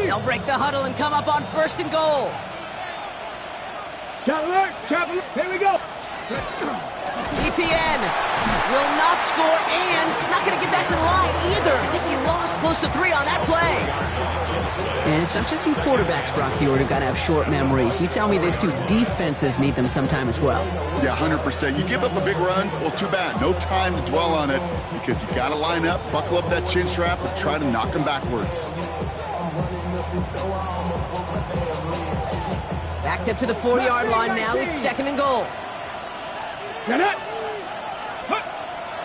They'll break the huddle and come up on 1st and goal. Traveler, here we go. ETN will not score, and it's not going to get back to the line either. I think he lost close to 3 on that play. And it's not just some quarterbacks, Brock Hewitt, who got to have short memories. You tell me these two defenses need them sometime as well. Yeah, 100%. You give up a big run, well, too bad. No time to dwell on it because you got to line up, buckle up that chin strap, and try to knock them backwards. Backed up to the 40-yard line now. It's 2nd and goal.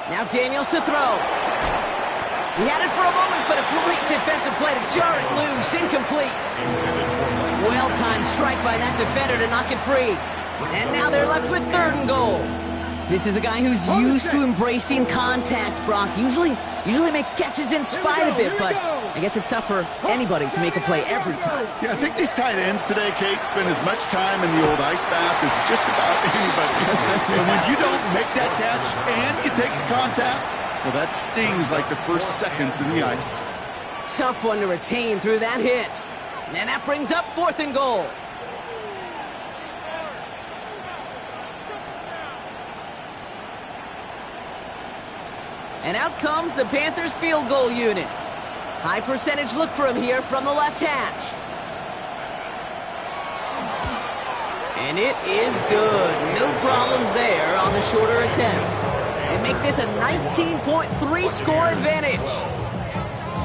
Now Daniels to throw. He had it for a moment, but a great defensive play to jar it loose. Incomplete. Well-timed strike by that defender to knock it free. And now they're left with 3rd and goal. This is a guy who's used to embracing contact, Brock. Usually makes catches in spite of it, but I guess it's tough for anybody to make a play every time. Yeah, I think these tight ends today, Kate, spend as much time in the old ice bath as just about anybody. And when you don't make that catch and you take the contact, well, that stings like the first seconds in the ice. Tough one to retain through that hit. And that brings up 4th and goal. And out comes the Panthers field goal unit. High percentage look for him here from the left hash. And it is good. No problems there on the shorter attempt. They make this a 19.3 score advantage.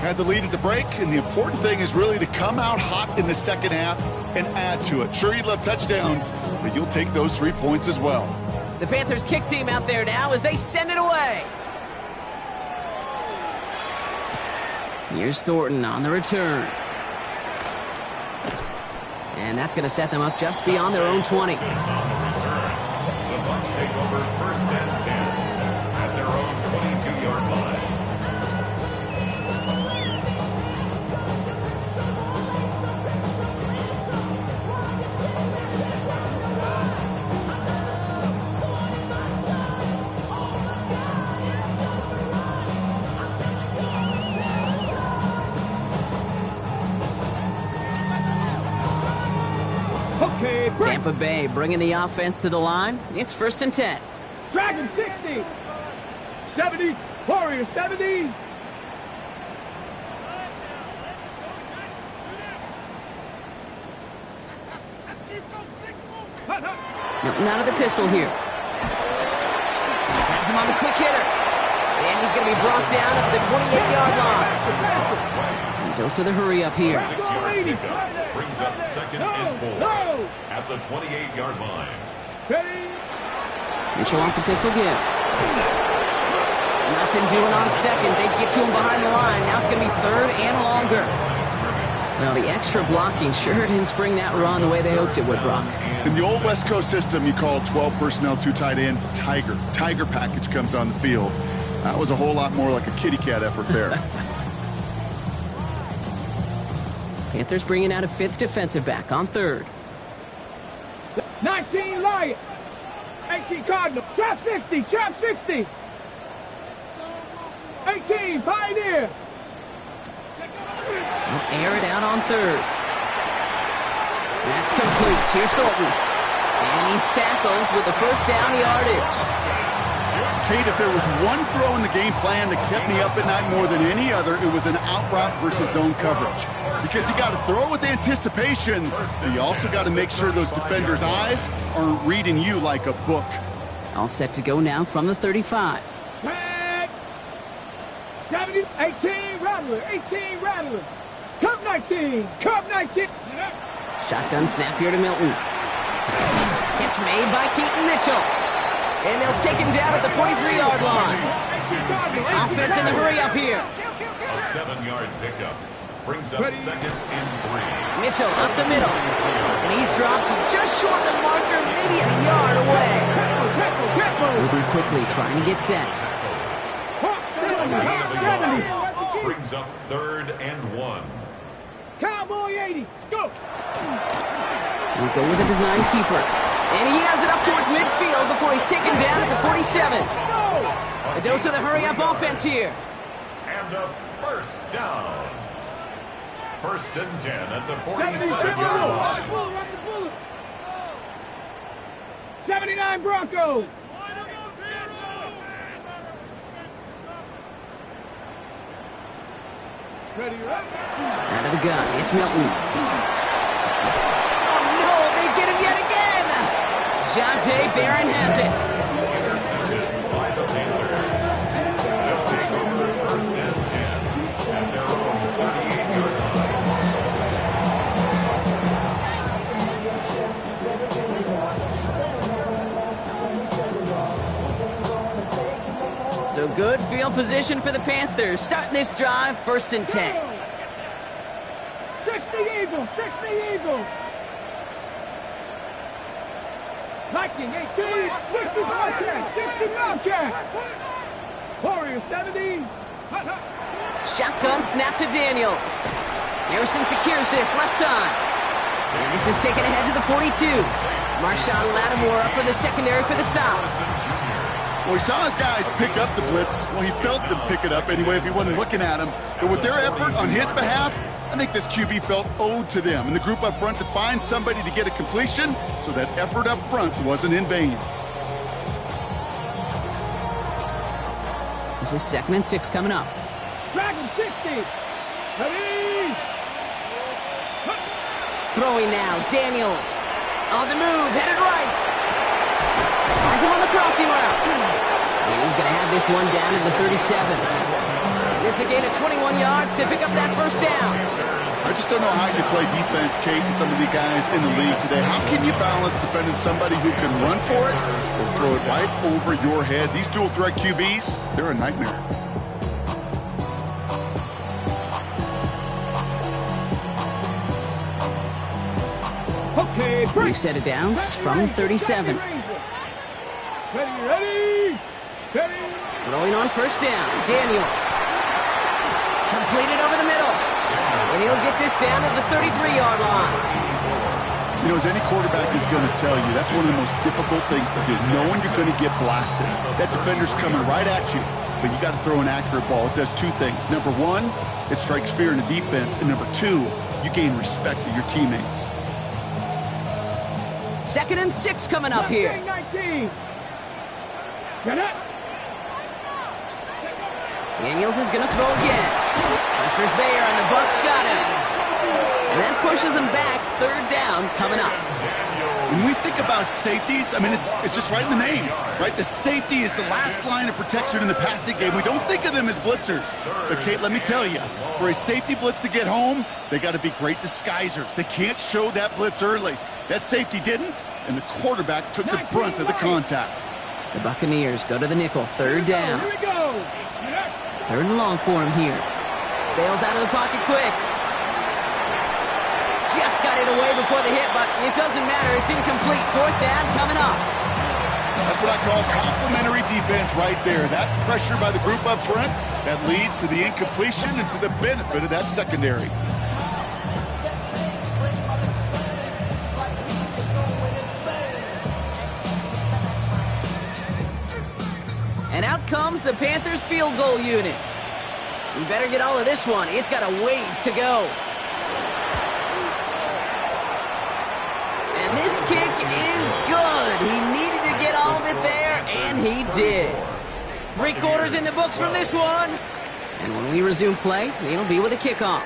Had the lead at the break, and the important thing is really to come out hot in the second half and add to it. Sure, you'd love touchdowns, but you'll take those 3 points as well. The Panthers kick team out there now as they send it away. Here's Thornton on the return. And that's going to set them up just beyond their own 20. The Bucs take over 1st and 10 at their own 22-yard line. Okay, break. Tampa Bay bringing the offense to the line. It's 1st and 10. Dragon 60. 70. Warriors 70. Milton out of the pistol here. Has him on the quick hitter. And he's going to be brought down at the 28-yard line. And dose of the hurry up here. 6-yard pickup brings up 2nd and 4 at the 28-yard line. Mitchell off the pistol give. Nothing doing on 2nd. They get to him behind the line. Now it's going to be 3rd and longer. Well, the extra blocking sure didn't spring that run the way they hoped it would, Brock. In the old West Coast system, you call 12 personnel, 2 tight ends, Tiger. Tiger package comes on the field. That was a whole lot more like a kitty cat effort there. Panthers bringing out a 5th defensive back on 3rd. 19 Lion. 18 Cardinal. Trap 60. Trap 60. 18 Pioneer. They'll air it out on 3rd. That's complete. Here's Thornton. And he's tackled with the first down yardage. Kate, if there was one throw in the game plan that kept me up at night more than any other, it was an out route versus zone coverage. Because you got to throw with anticipation, but you also got to make sure those defenders' eyes aren't reading you like a book. All set to go now from the 35. Tag. 70. 18 Rattler. 18 Rattler. Cup 19. Cup 19. Shotgun snap here to Milton. Catch made by Keaton Mitchell. And they'll take him down at the 43-yard line. Offense in the hurry up here. A 7-yard pickup brings up second and 3. Mitchell up the middle. And he's dropped just short of the marker, maybe a yard away. Moving quickly, trying to get set. Brings up 3rd and 1. Cowboy 80, go! We go with a design keeper. And he has it up towards midfield before he's taken down at the 47. A dose of the hurry-up offense here. And a first down. 1st and 10 at the 47-yard line. 79 Broncos. Ready, right? Out of the gun, it's Milton. Oh no, they get him yet again! Jonte Barron has it. Intercepted by the Panthers. They'll take over 1st and 10 at their own 38-yard line. So good field position for the Panthers. Starting this drive, 1st and 10. 60 Eagles, 60 Eagles. Viking 18, 60 Wildcat, 60 Wildcat. Warriors 70. Shotgun snap to Daniels. Harrison secures this left side. And this is taken ahead to the 42. Marshawn Lattimore up for the secondary for the stop. Well, he saw his guys pick up the blitz. Well, he felt them pick it up anyway if he wasn't looking at him. But with their effort on his behalf, I think this QB felt owed to them and the group up front to find somebody to get a completion, so that effort up front wasn't in vain. This is 2nd and 6 coming up. Dragon 60. Ready. Throwing now, Daniels. On the move, headed right. Finds him on the crossing route. And he's going to have this one down in the 37. It's a gain of 21 yards to pick up that 1st down. I just don't know how you play defense, Kate, and some of the guys in the league today. How can you balance defending somebody who can run for it or throw it right over your head? These dual threat QBs, they're a nightmare. Okay, Brief set of downs from 37. Ready. Throwing on 1st down, Daniels. Completed over the middle. And he'll get this down at the 33-yard line. You know, as any quarterback is going to tell you, that's one of the most difficult things to do, knowing you're going to get blasted. That defender's coming right at you, but you got to throw an accurate ball. It does 2 things. Number 1, it strikes fear in the defense, and number 2, you gain respect of your teammates. 2nd and 6 coming up here. 19. Get it. Daniels is going to throw again. Pressure's there, and the Bucs got him. And that pushes them back. 3rd down coming up. When we think about safeties, I mean, it's just right in the name, right? The safety is the last line of protection in the passing game. We don't think of them as blitzers. But, Kate, let me tell you, for a safety blitz to get home, they got to be great disguisers. They can't show that blitz early. That safety didn't, and the quarterback took the brunt of the contact. The Buccaneers go to the nickel. 3rd down. Here we go. 3rd and long for him here. Bails out of the pocket quick. Just got it away before the hit, but it doesn't matter. It's incomplete. 4th down coming up. That's what I call complimentary defense right there. That pressure by the group up front, that leads to the incompletion and to the benefit of that secondary. And out comes the Panthers field goal unit. We better get all of this one. It's got a ways to go. And this kick is good. He needed to get all of it there, and he did. 3 quarters in the books from this one. And when we resume play, it'll be with a kickoff.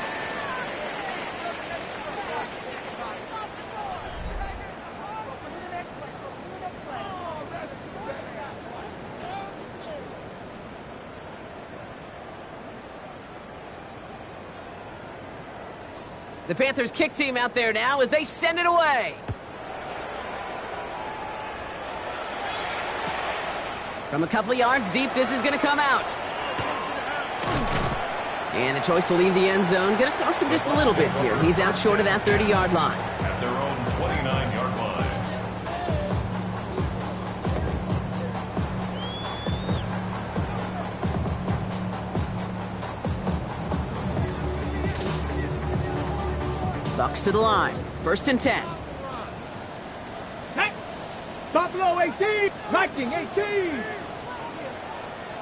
The Panthers kick team out there now as they send it away. From a couple of yards deep, this is going to come out. And the choice to leave the end zone going to cost him just a little bit here. He's out short of that 30-yard line. At their own 29-yard line. Bucks to the line. 1st and 10. Hey. Buffalo 18. Viking 18.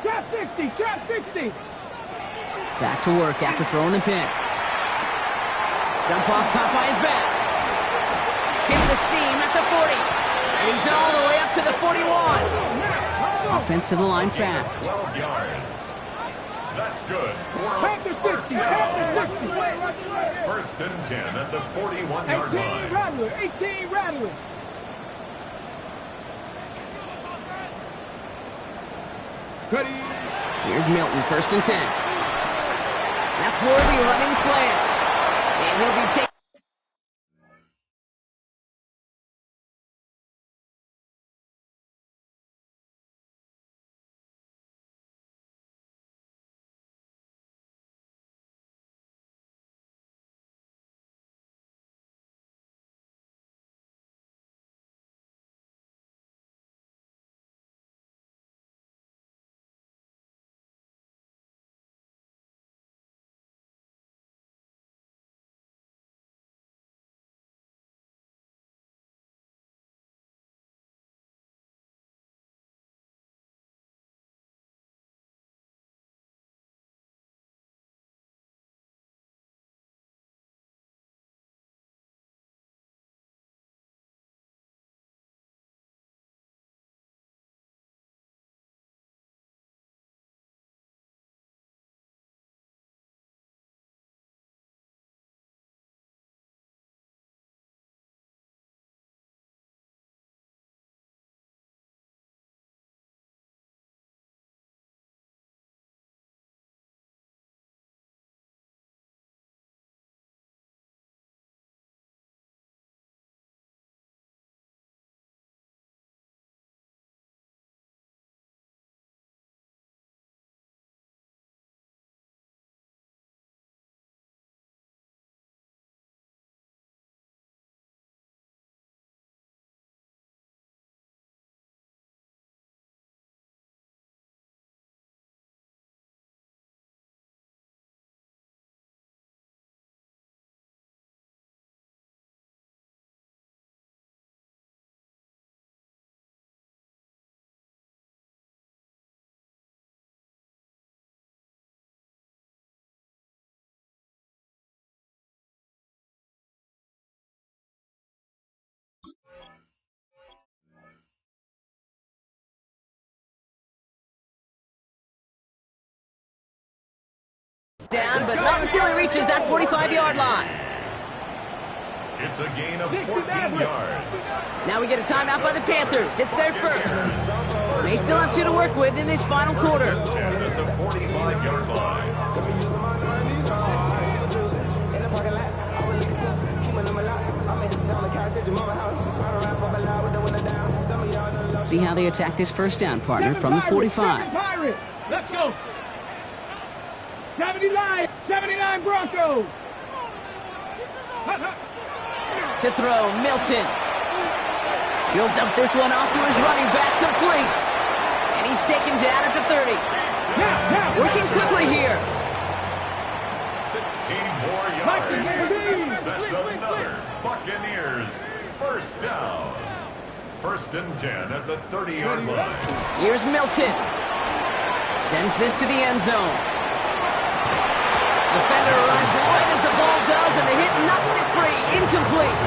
Trap 60. Trap 60. Back to work after throwing the pick. Dump off caught by his back. Hits a seam at the 40. And he's all the way up to the 41. Offense to the line fast. 12 yards. That's good. Panther 60. Panther 60. 1st and 10 at the 41-yard 18 line. Rattler. 18 Rattler. Ready. Here's Milton, 1st and 10. That's Worthy running the slant. And he'll be taken. Down, but not until he reaches that 45-yard line. It's a gain of 14 yards. Now we get a timeout by the Panthers. It's their first. They still have 2 to work with in this final quarter. 10 at the 45-yard line. Let's see how they attack this first down, partner, from the 45. Let's go. 79 Broncos. To throw, Milton. He'll dump this one off to his running back, complete. And he's taken down at the 30. Working quickly here. 16 more yards. That's another Buccaneers first down. 1st and 10 at the 30-yard line. Here's Milton. Sends this to the end zone. Defender arrives right as the ball does, and the hit knocks it free. Incomplete.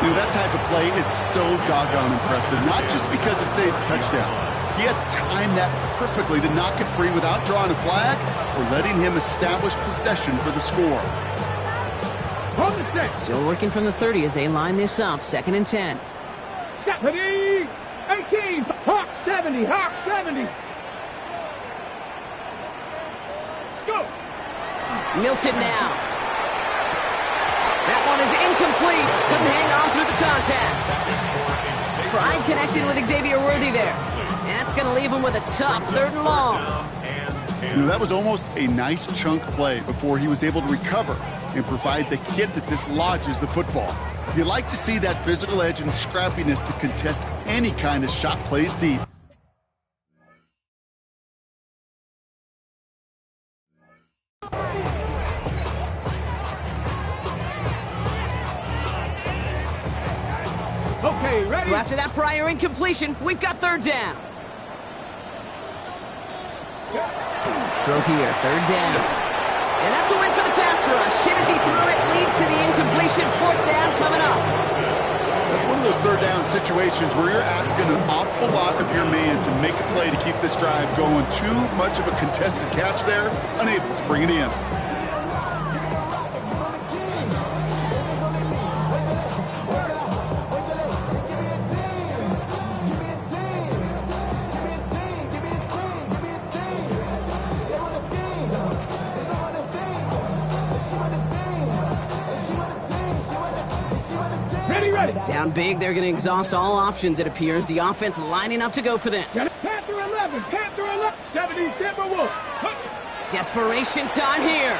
Dude, that type of play is so doggone impressive, not just because it saves a touchdown. He had timed that perfectly to knock it free without drawing a flag or letting him establish possession for the score. Still working from the 30 as they line this up. 2nd and 10. 18. Hawk 70. Hawk 70. Let's go. Milton now. That one is incomplete. Couldn't hang on through the contact. Pride connected with Xavier Worthy there. And that's going to leave him with a tough 3rd and long. And You know, that was almost a nice chunk play before he was able to recover and provide the hit that dislodges the football. You like to see that physical edge and scrappiness to contest any kind of shot plays deep. Okay, ready? So after that prior incompletion, we've got third down. Throw here, third down. And that's a win for the pass rush. Hit as he threw it, leads to the incompletion. Fourth down coming up. That's one of those third down situations where you're asking an awful lot of your man to make a play to keep this drive going. Too much of a contested catch there, unable to bring it in. Down big, they're going to exhaust all options, it appears. The offense lining up to go for this. Panther 11, Panther 11, 70 Timberwolves. Desperation time here.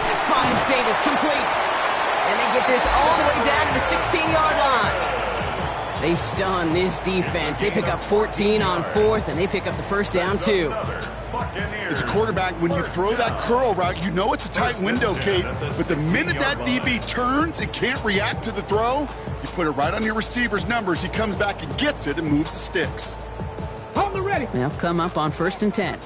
That finds Davis complete. And they get this all the way down to the 16-yard line. They stun this defense. They pick up 14 on fourth, and they pick up the first down, too. As a quarterback, when you throw that curl route, you know it's a tight window, Kate. But the minute that DB turns and can't react to the throw, you put it right on your receiver's numbers. He comes back and gets it and moves the sticks. Hold the ready. They'll come up on 1st and 10.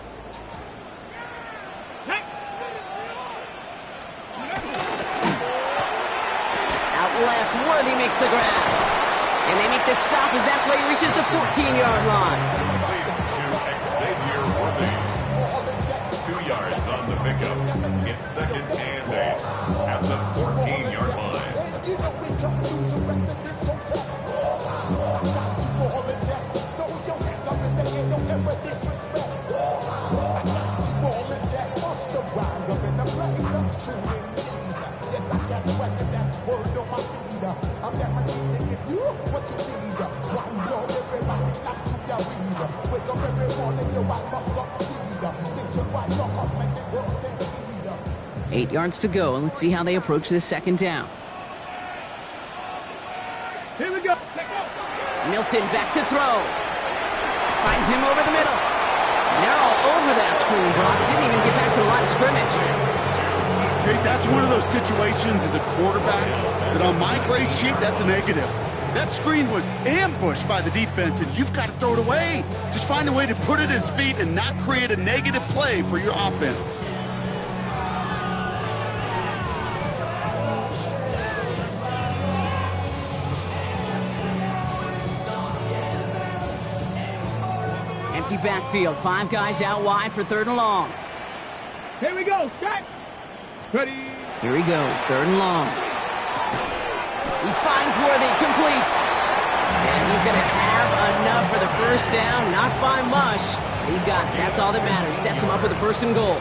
Out left, Worthy makes the grab. And they make the stop as that play reaches the 14-yard line. 2 yards on the pickup. It's 2nd and 8 at the 14-yard line. Eight yards to go, and let's see how they approach this second down. Here we go. Milton back to throw. Finds him over the middle. And they're all over that screen, Brock. Didn't even get back to the line of scrimmage. Kate, that's one of those situations as a quarterback that on my grade sheet, that's a negative. That screen was ambushed by the defense, and you've got to throw it away. Just find a way to put it at his feet and not create a negative play for your offense. Empty backfield. 5 guys out wide for 3rd and long. Here we go. Strike. Ready. Here he goes. 3rd and long. He finds Worthy complete. And he's going to have enough for the first down. Not by much. He got it. That's all that matters. Sets him up with a 1st and goal.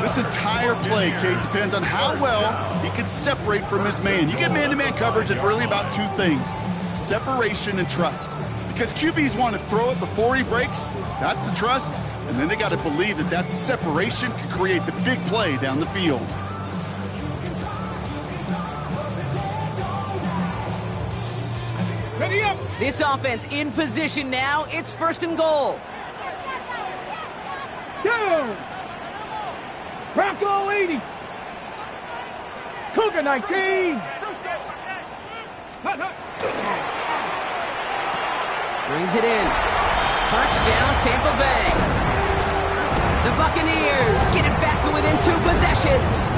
This entire play, Kate, depends on how well he can separate from his man. You get man-to-man coverage, it's really about 2 things: separation and trust. Because QBs want to throw it before he breaks. That's the trust. And then they got to believe that that separation can create the big play down the field. Ready up. This offense in position now. It's 1st and goal. Down. Bronco 80. Cougar 19. Hut, hut. Brings it in. Touchdown, Tampa Bay. The Buccaneers get it back to within 2 possessions.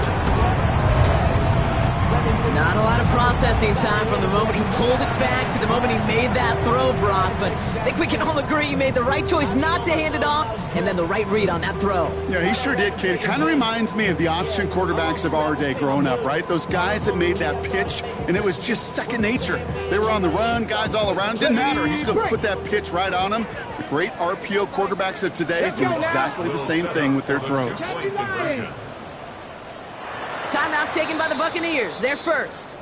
Not a lot of processing time from the moment he pulled it back to the moment he made that throw, Brock. But I think we can all agree he made the right choice not to hand it off, and then the right read on that throw. Yeah, he sure did, kid. It kind of reminds me of the option quarterbacks of our day growing up, right? Those guys that made that pitch, and it was just second nature. They were on the run, guys all around. Didn't matter. He's going to put that pitch right on them. The great RPO quarterbacks of today do exactly the same thing with their throws. Timeout taken by the Buccaneers. They're first.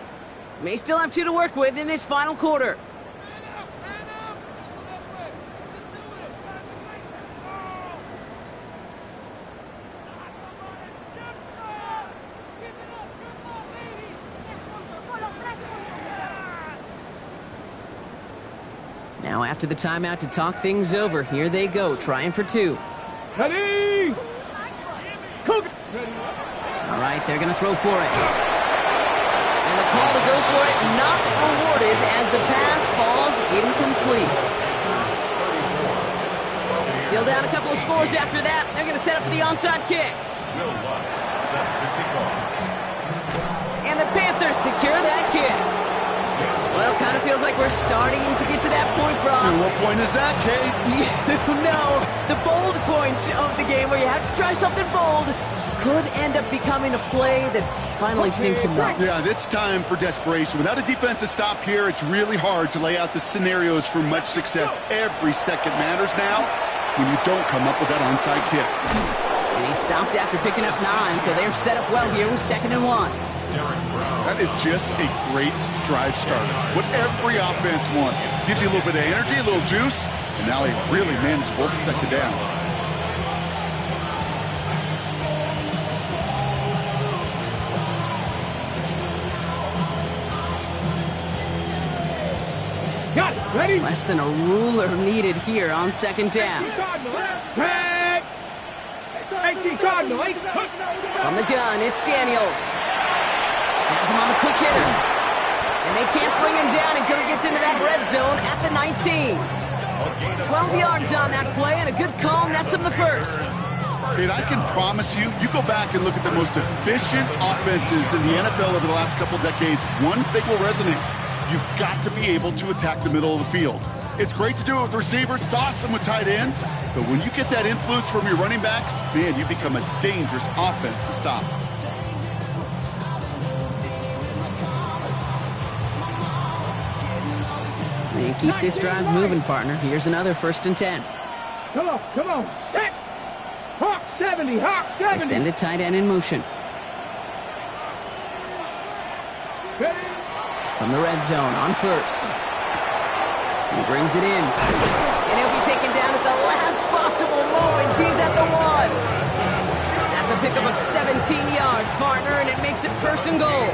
May still have 2 to work with in this final quarter. after the timeout to talk things over, here they go, trying for 2. Ready? Cook. All right, they're going to throw for it. And the call to go for it not rewarded as the pass falls incomplete. Still down a couple of scores after that. They're going to set up for the onside kick. Will Lutz set to kick off. And the Panthers secure that kick. Well, kind of feels like we're starting to get to that point, Brock. And what point is that, Kate? You know, the bold point of the game where you have to try something bold could end up becoming a play that finally sinks him up. Yeah, it's time for desperation. Without a defensive stop here, it's really hard to lay out the scenarios for much success. Every second matters now when you don't come up with that onside kick. And he stopped after picking up 9, so they're set up well here with 2nd and 1. That is just a great drive starter. What every offense wants. Gives you a little bit of energy, a little juice, and now a really manageable 2nd down. Got it. Ready? Less than a ruler needed here on 2nd down. Tag. 18 Cardinal. 8. From the gun, it's Daniels. Has him on the quick hitter. And they can't bring him down until he gets into that red zone at the 19. 12 yards on that play, and a good call nets him the first. And I can promise you, you go back and look at the most efficient offenses in the NFL over the last couple decades, one thing will resonate. You've got to be able to attack the middle of the field. It's great to do it with receivers. It's awesome with tight ends. But when you get that influence from your running backs, man, you become a dangerous offense to stop. And keep this drive moving, partner. Here's another 1st and 10. Come on. Set. Hawk 70. Hawk 70. Extended tight end in motion. Ready? From the red zone on 1st. He brings it in. And he'll be taken down at the last possible moment. He's at the 1. That's a pickup of 17 yards, partner, and it makes it 1st and goal.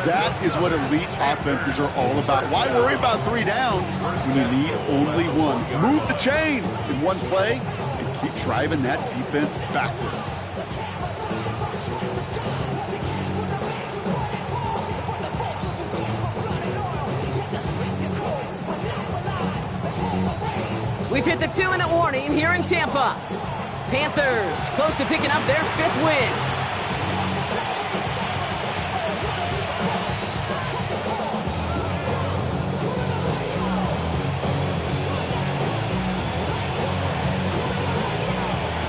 That is what elite offenses are all about. Why worry about 3 downs when you need only 1? Move the chains in one play and keep driving that defense backwards. We've hit the 2-minute warning here in Tampa. Panthers close to picking up their 5th win.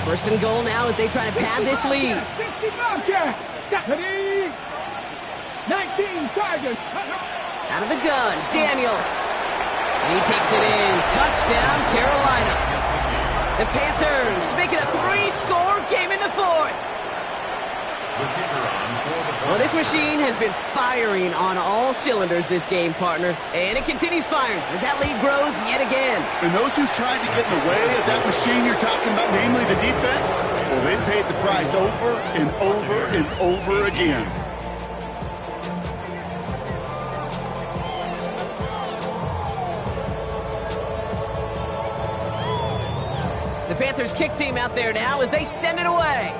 First and goal now as they try to pad this lead. 60 Bobcat. 19 Tigers. Out of the gun, Daniels. And he takes it in. Touchdown, Carolina. The Panthers make it a 3-score game in the 4th. Well, this machine has been firing on all cylinders this game, partner. And it continues firing as that lead grows yet again. And those who've tried to get in the way of that machine you're talking about, namely the defense, well, they've paid the price over and over and over again. The Panthers kick team out there now as they send it away.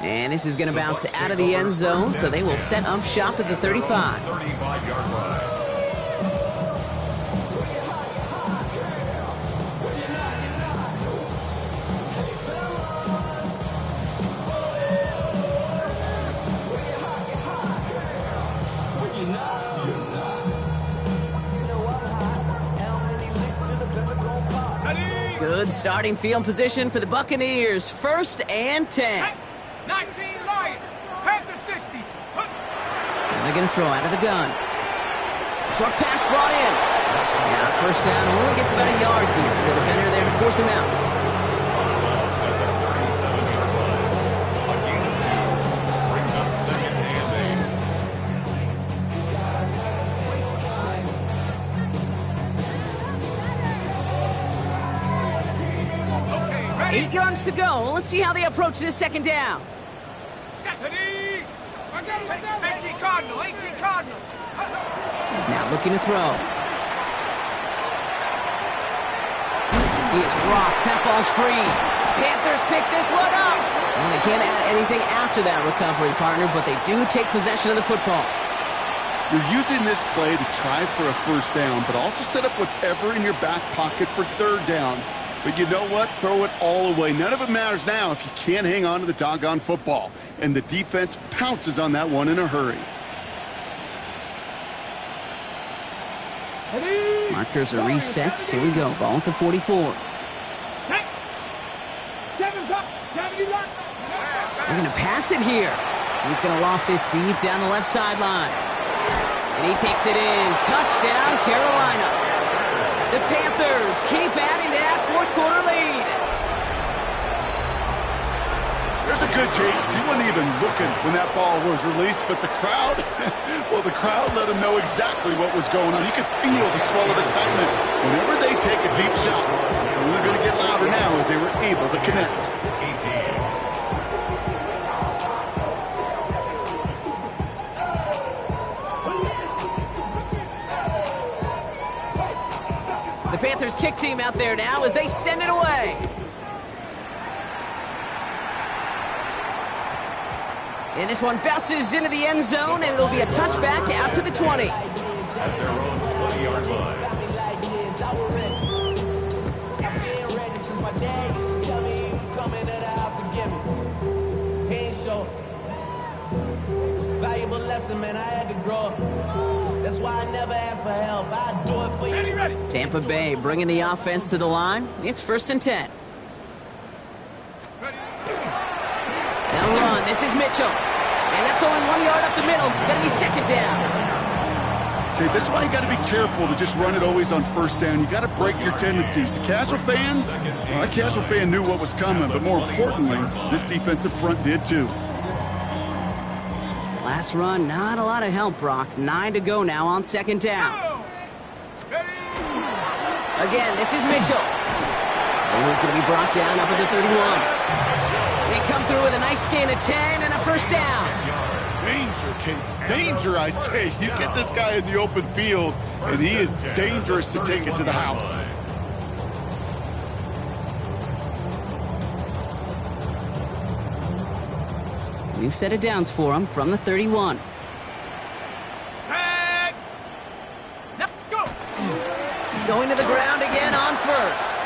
And this is going to bounce out of the end zone, so they will set up shop at the 35. 35-yard line. Good starting field position for the Buccaneers. 1st and 10. 19 Lions. Panther 60. And they're going to throw out of the gun. Short pass brought in. Yeah, 1st down. Only gets about a yard here. The defender there to force him out. A gain of 2 brings up 2nd and 8. 8 yards to go. Let's see how they approach this 2nd down. 18 Cardinal. 18 Now looking to throw. He is rocked. That ball's free. Panthers pick this one up. Well, they can't add anything after that recovery, partner, but they do take possession of the football. You're using this play to try for a first down, but also set up whatever in your back pocket for third down. But you know what? Throw it all away. None of it matters now if you can't hang on to the doggone football. And the defense pounces on that one in a hurry. Markers are reset. Here we go. Ball at the 44. They're going to pass it here. He's going to loft this deep down the left sideline. And he takes it in. Touchdown, Carolina. The Panthers keep adding to that fourth quarter lead. There's a good chance he wasn't even looking when that ball was released, but the crowd, well, the crowd let him know exactly what was going on. You could feel the swell of excitement. Whenever they take a deep shot, it's only going to get louder now as they were able to connect. The Panthers kick team out there now as they send it away. And this one bounces into the end zone, and it'll be a touchback out to the 20. At their own 20-yard line. Valuable lesson, man. I had to grow up. That's why I never ask for help. I do it for you. Tampa Bay bringing the offense to the line. It's 1st and 10. Now run. This is Mitchell. And that's only 1 yard up the middle. Gonna be 2nd down. Okay, this is why you got to be careful to just run it always on first down. You got to break your tendencies. The casual fan, well, that casual fan knew what was coming, but more importantly, this defensive front did too. Last run, not a lot of help, Brock. 9 to go now on 2nd down. Again, this is Mitchell. And he's going to be brought down up at the 31. They come through with a nice gain of 10 and a 1st down. Danger, Kate. Danger, I say. You get this guy in the open field, and he is dangerous to take it to the house. We've set it downs for him from the 31. Set. Now go. Going to the ground again on 1st.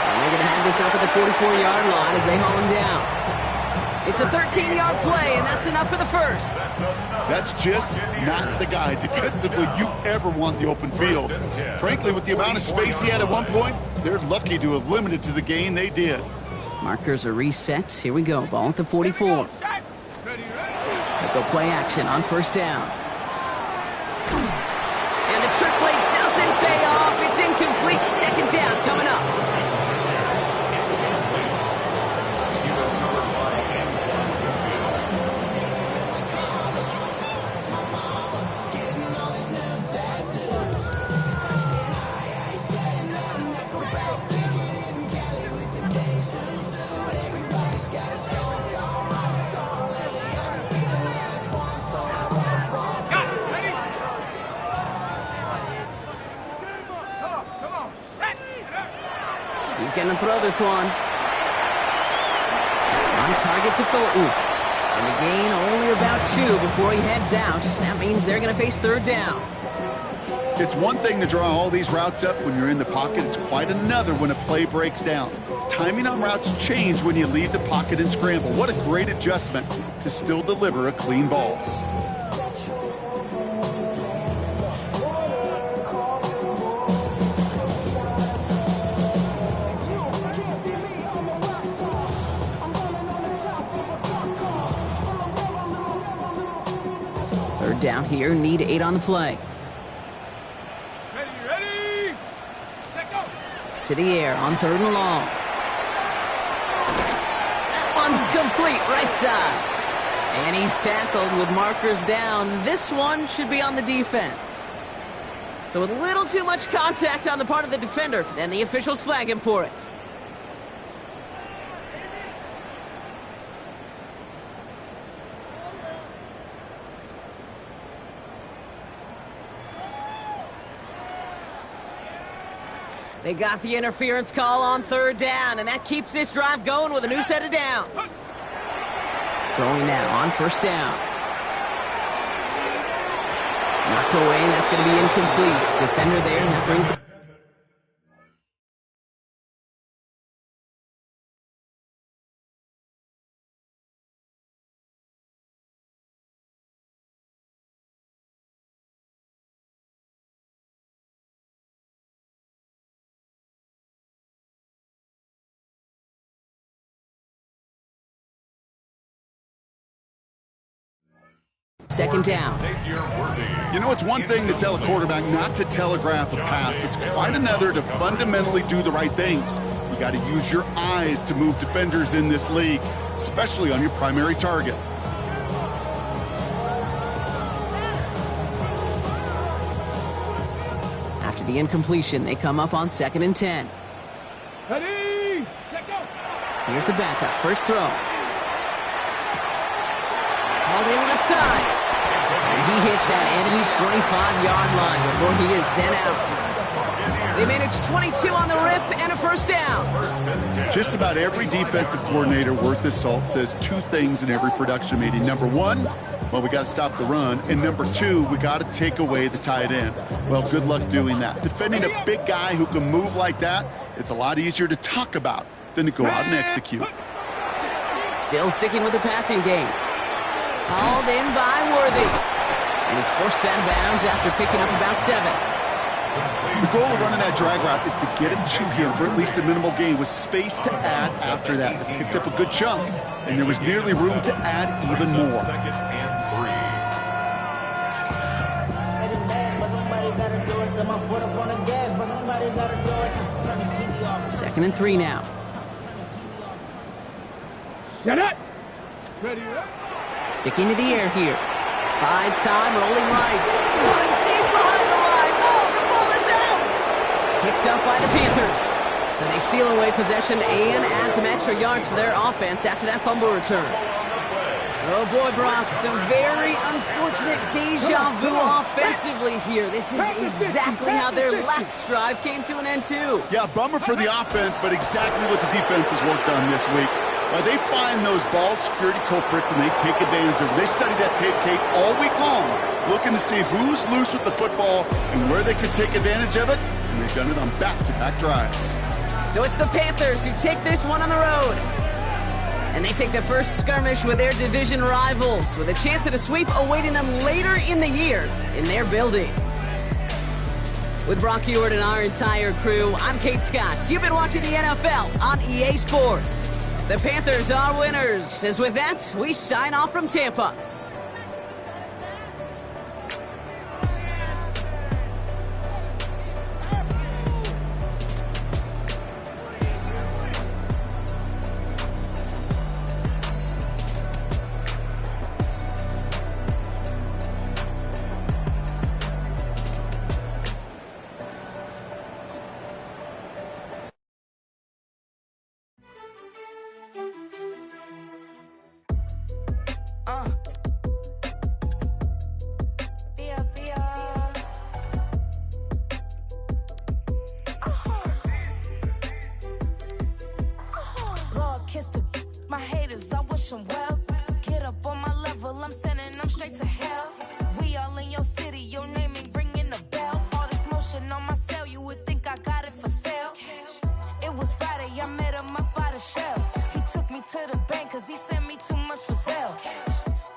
And they're going to have this up at the 44-yard line as they haul him down. It's a 13-yard play, and that's enough for the 1st. That's just not the guy defensively you ever want the open field. Frankly, with the amount of space he had at one point, they're lucky to have limited to the gain they did. Markers are reset. Here we go. Ball at the 44. They go play action on 1st down. And the trick play doesn't pay off. It's incomplete. 2nd down coming up. He's going to throw this one. On target to Thornton. And the gain only about 2 before he heads out. That means they're going to face 3rd down. It's one thing to draw all these routes up when you're in the pocket. It's quite another when a play breaks down. Timing on routes change when you leave the pocket and scramble. What a great adjustment to still deliver a clean ball. Down here, need 8 on the play. Ready. Check go. To the air on 3rd and long. That one's complete, right side. And he's tackled with markers down. This one should be on the defense. So with a little too much contact on the part of the defender, and the officials flag him for it. They got the interference call on third down, and that keeps this drive going with a new set of downs. Going now on first down. Knocked away, and that's going to be incomplete. Defender there, and that brings it. Second down. You know, it's one thing to tell a quarterback not to telegraph a pass. It's quite another to fundamentally do the right things. You got to use your eyes to move defenders in this league, especially on your primary target. After the incompletion, they come up on 2nd and 10. Ready, let go. Here's the backup. First throw. Called in left side. And he hits that enemy 25-yard line before he is sent out. They manage 22 on the rip and a first down. Just about every defensive coordinator worth his salt says two things in every production meeting. Number one, well, we got to stop the run. And number two, we got to take away the tight end. Well, good luck doing that. Defending a big guy who can move like that, it's a lot easier to talk about than to go out and execute. Still sticking with the passing game. Called in by Worthy. And he's forced out of bounds after picking up about 7. The goal of running that drag route is to get him to him for at least a minimal gain with space to add after that. They picked up a good chunk, and there was nearly room to add even more. Second and 3. 2nd and 3 now. Set it. Ready, up. Sticking to the air here. Buys time, rolling right. Running deep behind the line. Oh, the ball is out! Picked up by the Panthers. So they steal away possession and add some extra yards for their offense after that fumble return. Oh boy, Brock, some very unfortunate deja vu offensively here. This is exactly how their last drive came to an end too. Yeah, bummer for the offense, but exactly what the defense has worked on this week. They find those ball security culprits and they take advantage of it. They study that tape, Kate, all week long, looking to see who's loose with the football and where they could take advantage of it, and they've done it on back-to-back drives. So it's the Panthers who take this one on the road. And they take the first skirmish with their division rivals, with a chance at a sweep awaiting them later in the year in their building. With Brock Ewart and our entire crew, I'm Kate Scott. You've been watching the NFL on EA Sports. The Panthers are winners. As with that, we sign off from Tampa. My haters, I wish them well. Get up on my level, I'm sending them straight to hell. We all in your city, your name ain't ringing a bell. All this motion on my cell, you would think I got it for sale. It was Friday, I met him up by the shell. He took me to the bank, cause he sent me too much for Zelle.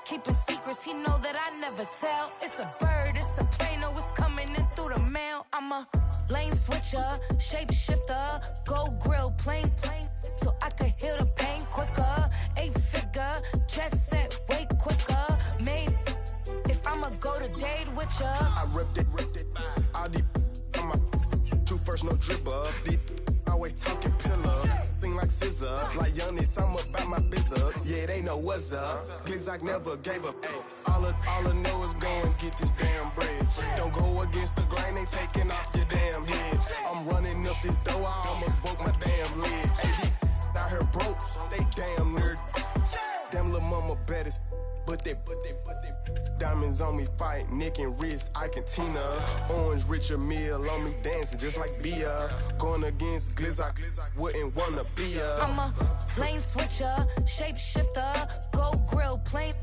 Keeping secrets, he know that I never tell. It's a bird, it's a plane, oh, it's coming in through the mail. I'm a lane switcher, shape shifter, go grill, plain, so I could heal the pain quicker. 8-figure, chest set way quicker. Made if I'ma go to date with ya. I ripped it. All these on my two first, no dribble. These always talking pillar. Thing like scissor. Like youngest, I'm about my business. Yeah, they know what's up. Glizak never gave up. All I know is go and get this damn bread. Don't go against the grain, they taking off your damn heads. I'm running up this door, I almost broke my damn legs. Hey, out here broke, they damn nerd. Damn little mama bet but they Diamonds on me, fight Nick and wrist, I can Tina. Orange Richard Mill on me, dancing just like Bia. Going against Glizz, I wouldn't wanna be a. I'm a lane switcher, shapeshifter, go grill, plain,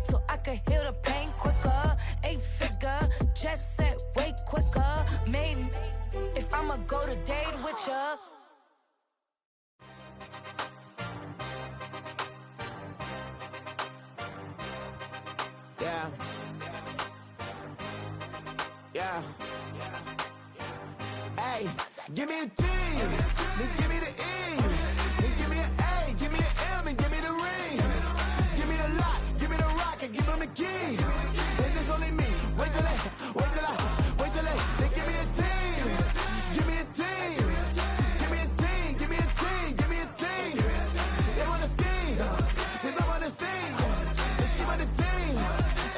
so I can heal the pain quicker. 8-figure, jet set, way quicker. Made if I'ma go to date with ya. Yeah. Yeah. Hey, give me a T, then give me the E, then give me an A, give me an M, and give me the ring. Give me the lock, give me the rock, and give them the key. And it's only me. Wait till I, then give me a team. Give me a team. Give me a team, give me a team, give me a team. They wanna scheme, cause I wanna sing. And she want a team,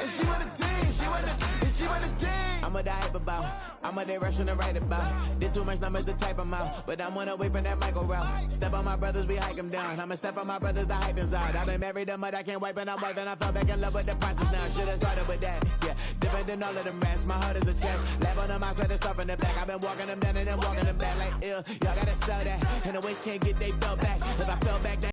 and she want a team, she want a team. I'm a die about, I'm a direction to write about. Did too much numbers to type them out, but I'm one away from that micro route. Step on my brothers, we hike them down. I'ma step on my brothers, the hype inside. I've been married them, but I can't wipe it out more than I fell back in love with the process now. Should've started with that, yeah. Different than all of them rats, my heart is a test. Lab on them outside and stuff in the back. I've been walking them down and then walking them back like ill. Y'all gotta sell that, and the waist can't get they belt back. If I fell back,